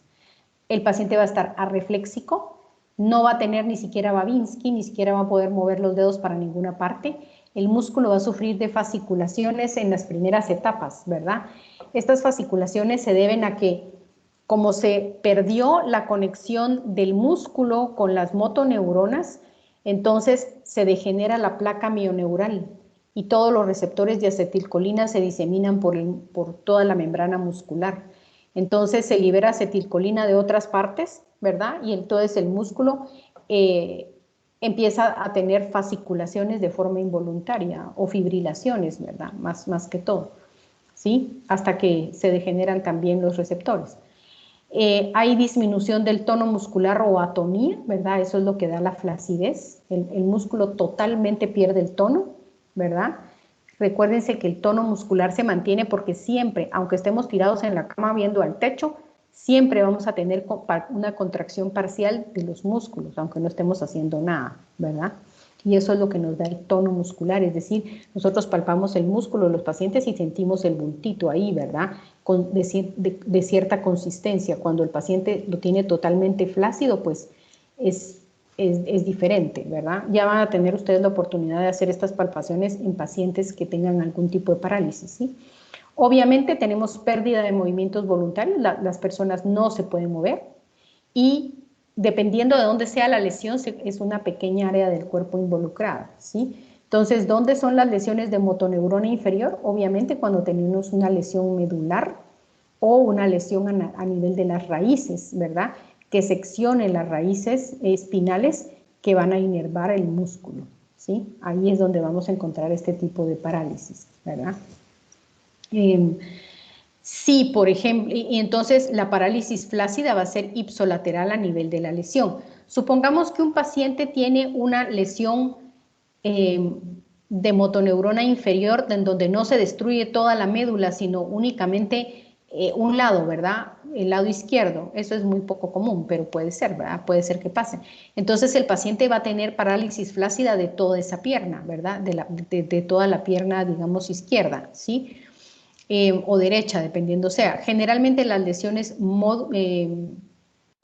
El paciente va a estar arrefléxico, no va a tener ni siquiera Babinski, ni siquiera va a poder mover los dedos para ninguna parte. El músculo va a sufrir de fasciculaciones en las primeras etapas, ¿verdad? Estas fasciculaciones se deben a que, como se perdió la conexión del músculo con las motoneuronas, entonces se degenera la placa mioneural y todos los receptores de acetilcolina se diseminan por toda la membrana muscular. Entonces se libera acetilcolina de otras partes, ¿verdad? Y entonces el músculo empieza a tener fasciculaciones de forma involuntaria o fibrilaciones, ¿verdad? Más que todo, ¿sí? Hasta que se degeneran también los receptores. Hay disminución del tono muscular o atonía, ¿verdad? Eso es lo que da la flacidez. El músculo totalmente pierde el tono, ¿verdad? Recuérdense que el tono muscular se mantiene porque siempre, aunque estemos tirados en la cama viendo al techo, siempre vamos a tener una contracción parcial de los músculos, aunque no estemos haciendo nada, ¿verdad? Y eso es lo que nos da el tono muscular, es decir, nosotros palpamos el músculo de los pacientes y sentimos el bultito ahí, ¿verdad? De cierta consistencia. Cuando el paciente lo tiene totalmente flácido, pues es diferente, ¿verdad? Ya van a tener ustedes la oportunidad de hacer estas palpaciones en pacientes que tengan algún tipo de parálisis, ¿sí? Obviamente tenemos pérdida de movimientos voluntarios, las personas no se pueden mover y dependiendo de dónde sea la lesión, es una pequeña área del cuerpo involucrada, ¿sí? Entonces, ¿dónde son las lesiones de motoneurona inferior? Obviamente cuando tenemos una lesión medular o una lesión a nivel de las raíces, ¿verdad? Que seccione las raíces espinales que van a inervar el músculo, ¿sí? Ahí es donde vamos a encontrar este tipo de parálisis, ¿verdad? Sí, por ejemplo, y entonces la parálisis flácida va a ser ipsolateral a nivel de la lesión. Supongamos que un paciente tiene una lesión de motoneurona inferior en donde no se destruye toda la médula, sino únicamente un lado, ¿verdad? El lado izquierdo. Eso es muy poco común, pero puede ser, ¿verdad? Puede ser que pase. Entonces el paciente va a tener parálisis flácida de toda esa pierna, ¿verdad? De toda la pierna, digamos, izquierda, ¿sí? O derecha, dependiendo sea. Generalmente las lesiones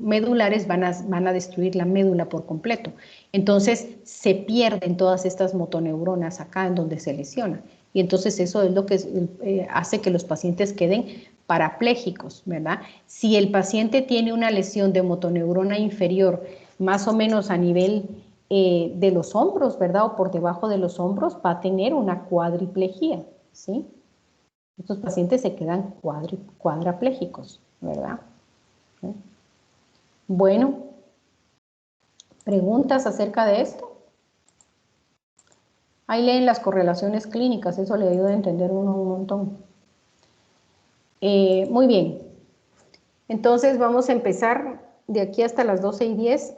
medulares van a destruir la médula por completo. Entonces se pierden todas estas motoneuronas acá en donde se lesiona. Y entonces eso es lo que hace que los pacientes queden parapléjicos, ¿verdad? Si el paciente tiene una lesión de motoneurona inferior, más o menos a nivel de los hombros, ¿verdad? O por debajo de los hombros, va a tener una cuadriplejía, ¿sí? Estos pacientes se quedan cuadraplégicos, ¿verdad? ¿Sí? Bueno, ¿preguntas acerca de esto? Ahí leen las correlaciones clínicas, eso le ayuda a entender uno un montón. Muy bien, entonces vamos a empezar de aquí hasta las 12:10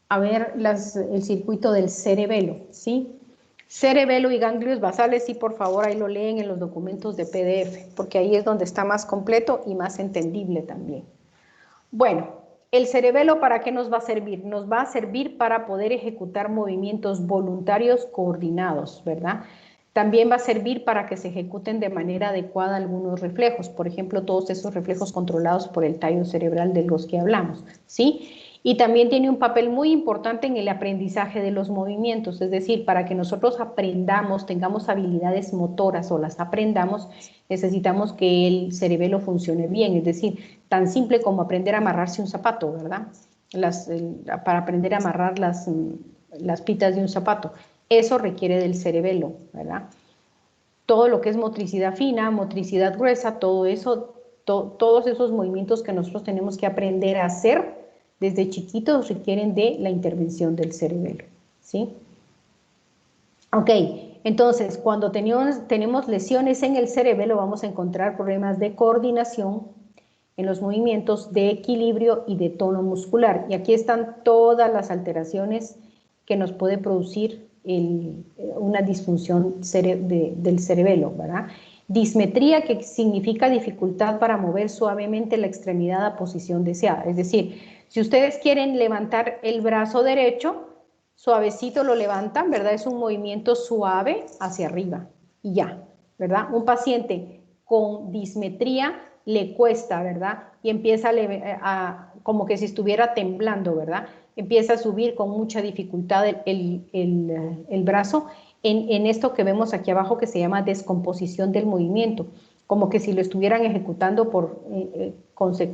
a ver el circuito del cerebelo, ¿sí? Cerebelo y ganglios basales, sí, por favor, ahí lo leen en los documentos de PDF, porque ahí es donde está más completo y más entendible también. Bueno, el cerebelo, ¿para qué nos va a servir? Nos va a servir para poder ejecutar movimientos voluntarios coordinados, ¿verdad? También va a servir para que se ejecuten de manera adecuada algunos reflejos, por ejemplo, todos esos reflejos controlados por el tallo cerebral de los que hablamos, ¿sí? Y también tiene un papel muy importante en el aprendizaje de los movimientos, es decir, para que nosotros aprendamos, tengamos habilidades motoras o las aprendamos, necesitamos que el cerebelo funcione bien, es decir, tan simple como aprender a amarrarse un zapato, ¿verdad? Para aprender a amarrar las pitas de un zapato. Eso requiere del cerebelo, ¿verdad? Todo lo que es motricidad fina, motricidad gruesa, todo eso, todos esos movimientos que nosotros tenemos que aprender a hacer desde chiquitos requieren de la intervención del cerebelo, ¿sí? Ok, entonces cuando tenemos lesiones en el cerebelo vamos a encontrar problemas de coordinación en los movimientos, de equilibrio y de tono muscular. Y aquí están todas las alteraciones que nos puede producir una disfunción del cerebelo, ¿verdad? Dismetría, que significa dificultad para mover suavemente la extremidad a posición deseada. Es decir, si ustedes quieren levantar el brazo derecho, suavecito lo levantan, ¿verdad? Es un movimiento suave hacia arriba y ya, ¿verdad? Un paciente con dismetría le cuesta, ¿verdad? Y empieza como que si estuviera temblando, ¿verdad? Empieza a subir con mucha dificultad el brazo en esto que vemos aquí abajo que se llama descomposición del movimiento, como que si lo estuvieran ejecutando con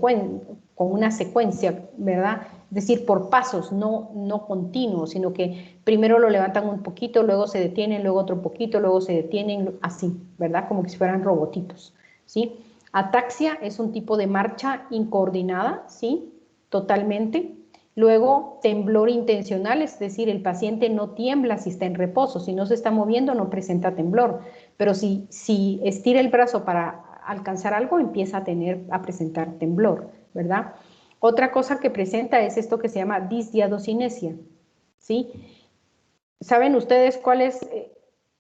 una secuencia, ¿verdad? Es decir, por pasos, no continuos, sino que primero lo levantan un poquito, luego se detienen, luego otro poquito, luego se detienen, así, ¿verdad? Como que si fueran robotitos, ¿sí? Ataxia es un tipo de marcha incoordinada, ¿sí? Totalmente. Luego, temblor intencional, es decir, el paciente no tiembla si está en reposo, si no se está moviendo no presenta temblor, pero si estira el brazo para alcanzar algo, empieza a presentar temblor, ¿verdad? Otra cosa que presenta es esto que se llama disdiadocinesia, ¿sí? ¿Saben ustedes cuál es,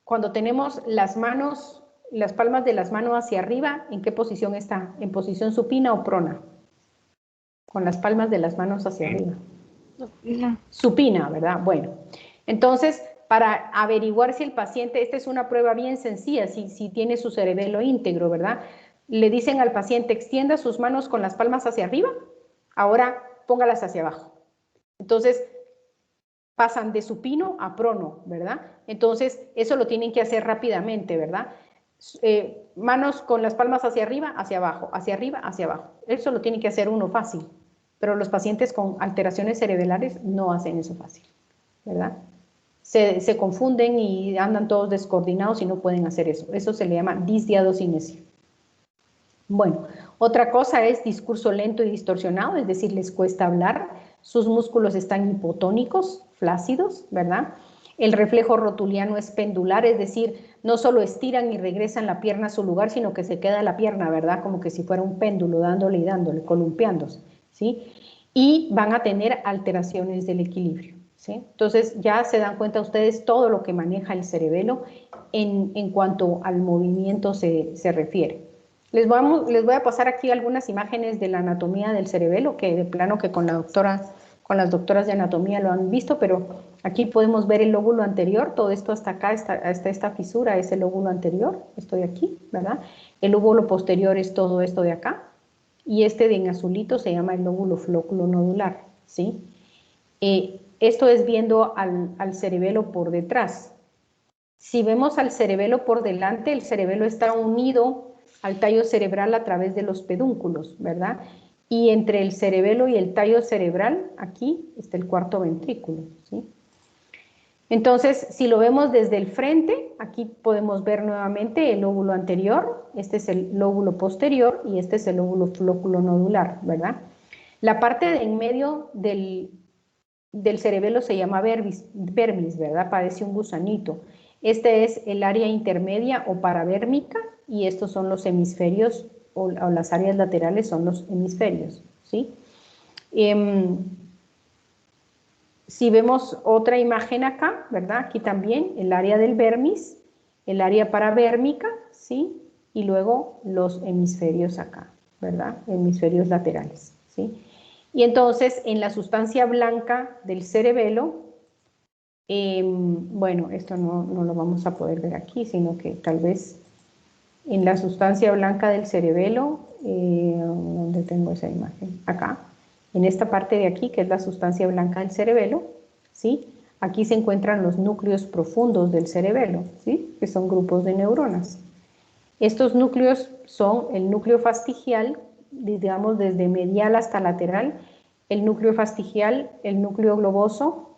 cuando tenemos las manos, las palmas de las manos hacia arriba, en qué posición está? ¿En posición supina o prona? Con las palmas de las manos hacia arriba. Supina, ¿verdad? Bueno, entonces, para averiguar si el paciente, esta es una prueba bien sencilla, si tiene su cerebelo íntegro, ¿verdad? Le dicen al paciente, extienda sus manos con las palmas hacia arriba, ahora póngalas hacia abajo. Entonces, pasan de supino a prono, ¿verdad? Entonces, eso lo tienen que hacer rápidamente, ¿verdad? Manos con las palmas hacia arriba, hacia abajo, hacia arriba, hacia abajo. Eso lo tiene que hacer uno fácil, pero los pacientes con alteraciones cerebrales no hacen eso fácil, ¿verdad? Se confunden y andan todos descoordinados y no pueden hacer eso. Eso se le llama disdiadocinesia. Bueno, otra cosa es discurso lento y distorsionado, es decir, les cuesta hablar, sus músculos están hipotónicos, flácidos, ¿verdad? El reflejo rotuliano es pendular, es decir, no solo estiran y regresan la pierna a su lugar, sino que se queda la pierna, ¿verdad? Como que si fuera un péndulo, dándole y dándole, columpiándose, ¿sí? Y van a tener alteraciones del equilibrio, ¿sí? Entonces ya se dan cuenta ustedes todo lo que maneja el cerebelo en cuanto al movimiento se refiere. Les voy a pasar aquí algunas imágenes de la anatomía del cerebelo, que de plano que con las doctoras de anatomía lo han visto, pero aquí podemos ver el lóbulo anterior, todo esto hasta acá, hasta esta fisura es el lóbulo anterior, esto de aquí, ¿verdad? El lóbulo posterior es todo esto de acá, y este de en azulito se llama el lóbulo flóculo nodular, ¿sí? Esto es viendo al cerebelo por detrás. Si vemos al cerebelo por delante, el cerebelo está unido al tallo cerebral a través de los pedúnculos, ¿verdad? Y entre el cerebelo y el tallo cerebral, aquí está el cuarto ventrículo, ¿sí? Entonces, si lo vemos desde el frente, aquí podemos ver nuevamente el lóbulo anterior, este es el lóbulo posterior y este es el lóbulo flóculo nodular, ¿verdad? La parte de en medio del cerebelo se llama vermis, ¿verdad? Parece un gusanito. Este es el área intermedia o paravérmica y estos son los hemisferios o las áreas laterales son los hemisferios, ¿sí? Si vemos otra imagen acá, ¿verdad? Aquí también el área del vermis, el área paravérmica, ¿sí? Y luego los hemisferios acá, ¿verdad? Hemisferios laterales, ¿sí? Y entonces en la sustancia blanca del cerebelo, bueno, esto no lo vamos a poder ver aquí, sino que tal vez en la sustancia blanca del cerebelo, ¿dónde tengo esa imagen? Acá, en esta parte de aquí, que es la sustancia blanca del cerebelo, ¿sí? Aquí se encuentran los núcleos profundos del cerebelo, ¿sí? Que son grupos de neuronas. Estos núcleos son el núcleo fastigial, digamos desde medial hasta lateral, el núcleo fastigial, el núcleo globoso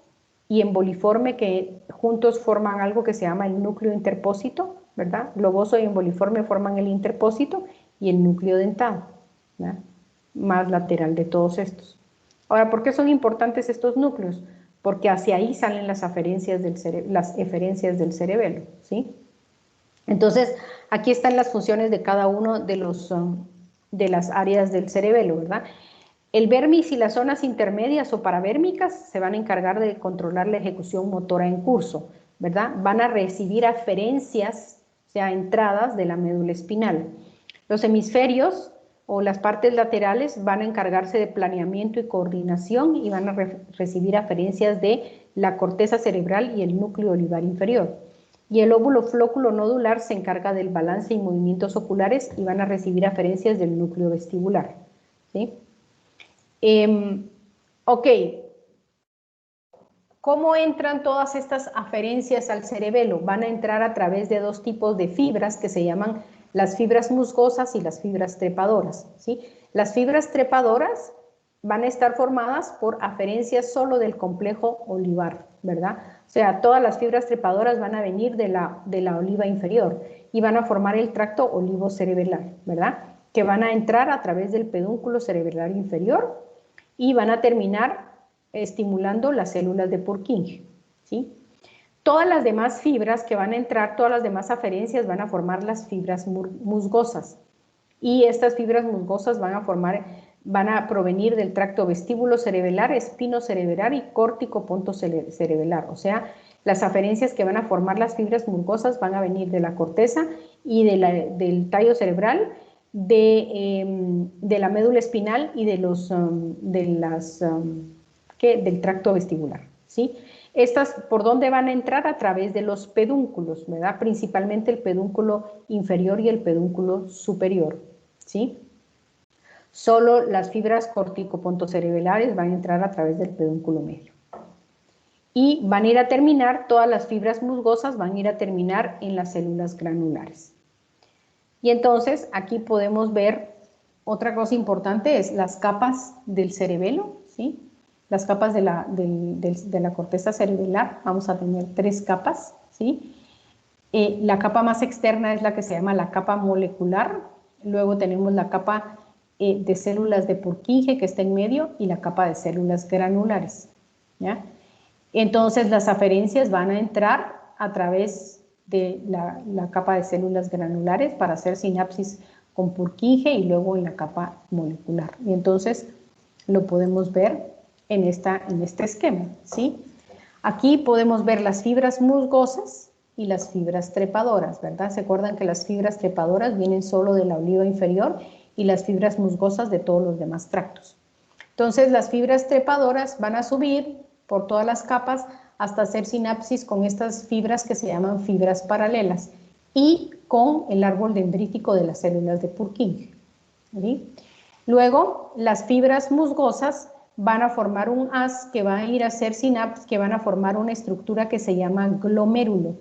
y emboliforme, que juntos forman algo que se llama el núcleo interpósito, ¿verdad? Globoso y emboliforme forman el interpósito y el núcleo dentado, ¿verdad? Más lateral de todos estos. Ahora, ¿por qué son importantes estos núcleos? Porque hacia ahí salen las eferencias del cerebelo, ¿sí? Entonces, aquí están las funciones de cada uno de las áreas del cerebelo, ¿verdad? El vermis y las zonas intermedias o paravérmicas se van a encargar de controlar la ejecución motora en curso, ¿verdad? Van a recibir aferencias, o sea, entradas de la médula espinal. Los hemisferios o las partes laterales van a encargarse de planeamiento y coordinación y van a recibir aferencias de la corteza cerebral y el núcleo olivar inferior. Y el lóbulo flóculo nodular se encarga del balance y movimientos oculares y van a recibir aferencias del núcleo vestibular, ¿sí? Ok, ¿cómo entran todas estas aferencias al cerebelo? Van a entrar a través de dos tipos de fibras que se llaman las fibras musgosas y las fibras trepadoras, ¿sí? Las fibras trepadoras van a estar formadas por aferencias solo del complejo olivar, ¿verdad? O sea, todas las fibras trepadoras van a venir de la oliva inferior y van a formar el tracto olivo-cerebelar, ¿verdad? Que van a entrar a través del pedúnculo cerebelar inferior y van a terminar estimulando las células de Purkinje, ¿sí? Todas las demás fibras que van a entrar, todas las demás aferencias van a formar las fibras musgosas y estas fibras musgosas van a provenir del tracto vestíbulo cerebelar, espino cerebelar y córtico ponto cerebelar, o sea, las aferencias que van a formar las fibras musgosas van a venir de la corteza y del tallo cerebral, de la médula espinal y del tracto vestibular, ¿sí? Estas, ¿por dónde van a entrar? A través de los pedúnculos, ¿verdad? Principalmente el pedúnculo inferior y el pedúnculo superior, ¿sí? Solo las fibras corticopontocerebelares van a entrar a través del pedúnculo medio. Y van a ir a terminar, todas las fibras musgosas van a ir a terminar en las células granulares. Y entonces aquí podemos ver otra cosa importante, es las capas del cerebelo, ¿sí? Las capas de la corteza cerebelar, vamos a tener 3 capas, ¿sí? La capa más externa es la que se llama la capa molecular, luego tenemos la capa de células de Purkinje que está en medio y la capa de células granulares, ¿ya? Entonces las aferencias van a entrar a través de la capa de células granulares para hacer sinapsis con Purkinje y luego en la capa molecular. Y entonces lo podemos ver en este esquema, ¿sí? Aquí podemos ver las fibras musgosas y las fibras trepadoras, ¿verdad? ¿Se acuerdan que las fibras trepadoras vienen solo de la oliva inferior y las fibras musgosas de todos los demás tractos? Entonces las fibras trepadoras van a subir por todas las capas hasta hacer sinapsis con estas fibras que se llaman fibras paralelas y con el árbol dendrítico de las células de Purkinje, ¿sí? Luego, las fibras musgosas van a formar un haz que va a ir a hacer sinapsis, que van a formar una estructura que se llama glomérulo.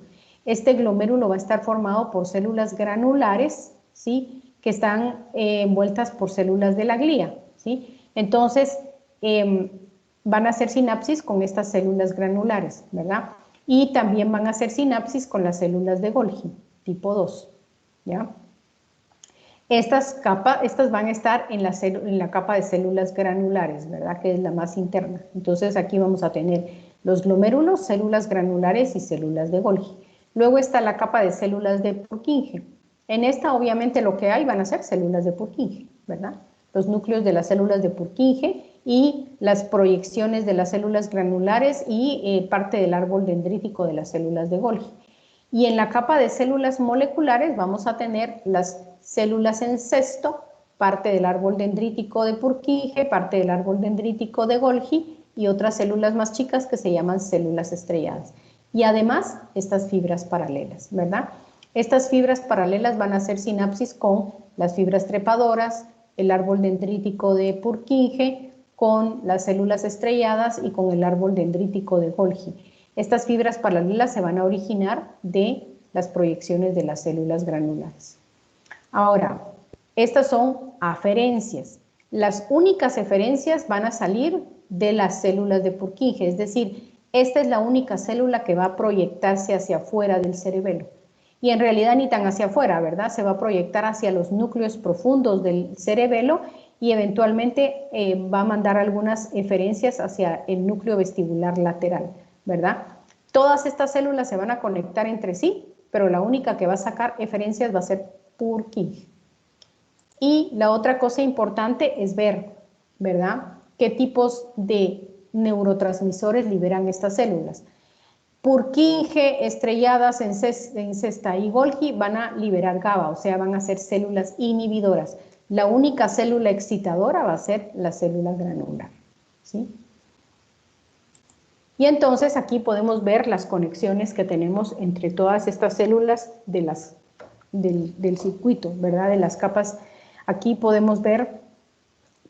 Este glomérulo va a estar formado por células granulares, ¿sí?, que están envueltas por células de la glía, ¿sí? Entonces, van a hacer sinapsis con estas células granulares, ¿verdad? Y también van a hacer sinapsis con las células de Golgi, tipo 2, ¿ya? Estas van a estar en la capa de células granulares, ¿verdad? Que es la más interna. Entonces aquí vamos a tener los glomérulos, células granulares y células de Golgi. Luego está la capa de células de Purkinje. En esta obviamente lo que hay van a ser células de Purkinje, ¿verdad? Los núcleos de las células de Purkinje y las proyecciones de las células granulares y parte del árbol dendrítico de las células de Golgi. Y en la capa de células moleculares vamos a tener las células en cesto, parte del árbol dendrítico de Purkinje, parte del árbol dendrítico de Golgi y otras células más chicas que se llaman células estrelladas. Y además estas fibras paralelas, ¿verdad? Estas fibras paralelas van a hacer sinapsis con las fibras trepadoras, el árbol dendrítico de Purkinje, con las células estrelladas y con el árbol dendrítico de Golgi. Estas fibras paralelas se van a originar de las proyecciones de las células granulares. Ahora, estas son aferencias. Las únicas eferencias van a salir de las células de Purkinje, es decir, esta es la única célula que va a proyectarse hacia afuera del cerebelo. Y en realidad ni tan hacia afuera, ¿verdad? Se va a proyectar hacia los núcleos profundos del cerebelo y eventualmente va a mandar algunas eferencias hacia el núcleo vestibular lateral, ¿verdad? Todas estas células se van a conectar entre sí, pero la única que va a sacar eferencias va a ser Purkinje. Y la otra cosa importante es ver, ¿verdad?, qué tipos de neurotransmisores liberan estas células. Purkinje, estrelladas en cesta y Golgi van a liberar GABA, o sea, van a ser células inhibidoras. La única célula excitadora va a ser la célula granular, ¿sí? Y entonces aquí podemos ver las conexiones que tenemos entre todas estas células del circuito, ¿verdad? De las capas. Aquí podemos ver,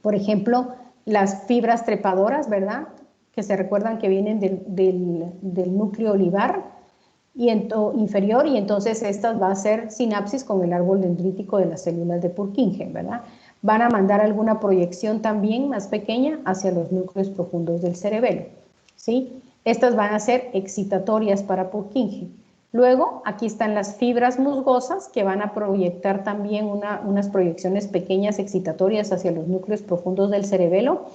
por ejemplo, las fibras trepadoras, ¿verdad?, que se recuerdan que vienen del núcleo olivar inferior, y entonces estas va a hacer sinapsis con el árbol dendrítico de las células de Purkinje, ¿verdad? Van a mandar alguna proyección también más pequeña hacia los núcleos profundos del cerebelo, ¿sí? Estas van a ser excitatorias para Purkinje. Luego, aquí están las fibras musgosas que van a proyectar también unas proyecciones pequeñas excitatorias hacia los núcleos profundos del cerebelo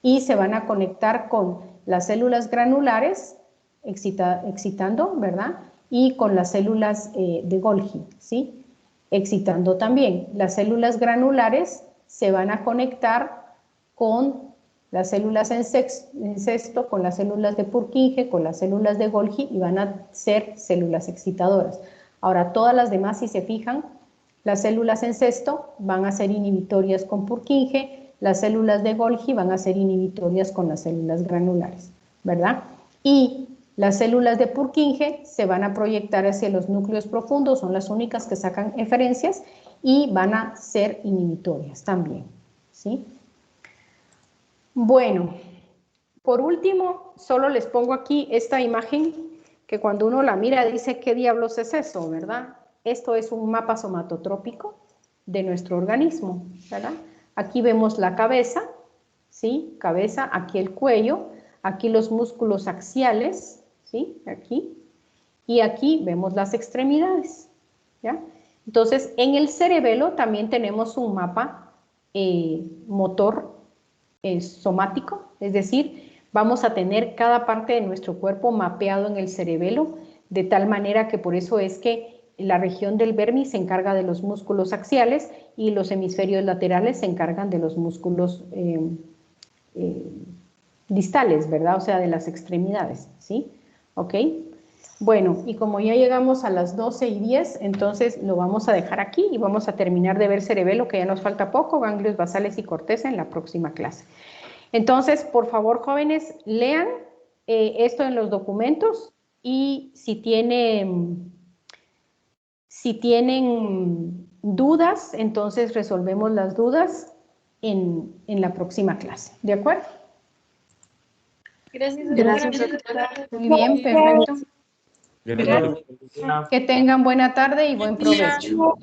y se van a conectar con las células granulares, excitando, ¿verdad? Y con las células de Golgi, ¿sí? Excitando también. Las células granulares se van a conectar con las células en cesto, con las células de Purkinje, con las células de Golgi y van a ser células excitadoras. Ahora, todas las demás, si se fijan, las células en cesto van a ser inhibitorias con Purkinje, las células de Golgi van a ser inhibitorias con las células granulares, ¿verdad? Y las células de Purkinje se van a proyectar hacia los núcleos profundos, son las únicas que sacan eferencias y van a ser inhibitorias también, ¿sí? Bueno, por último, solo les pongo aquí esta imagen que cuando uno la mira dice, ¿qué diablos es eso, verdad? Esto es un mapa somatotrópico de nuestro organismo, ¿verdad? Aquí vemos la cabeza, ¿sí? Cabeza, aquí el cuello, aquí los músculos axiales, ¿sí? Aquí. Y aquí vemos las extremidades, ¿ya? Entonces, en el cerebelo también tenemos un mapa motor somático, es decir, vamos a tener cada parte de nuestro cuerpo mapeado en el cerebelo, de tal manera que por eso es que la región del vermis se encarga de los músculos axiales y los hemisferios laterales se encargan de los músculos distales, ¿verdad? O sea, de las extremidades, ¿sí? ¿Ok? Bueno, y como ya llegamos a las 12:10, entonces lo vamos a dejar aquí y vamos a terminar de ver cerebelo, que ya nos falta poco, ganglios basales y corteza en la próxima clase. Entonces, por favor, jóvenes, lean esto en los documentos y si tienen dudas, entonces resolvemos las dudas en la próxima clase. ¿De acuerdo? Gracias, doctora. Muy bien, perfecto. Que tengan buena tarde y buen provecho.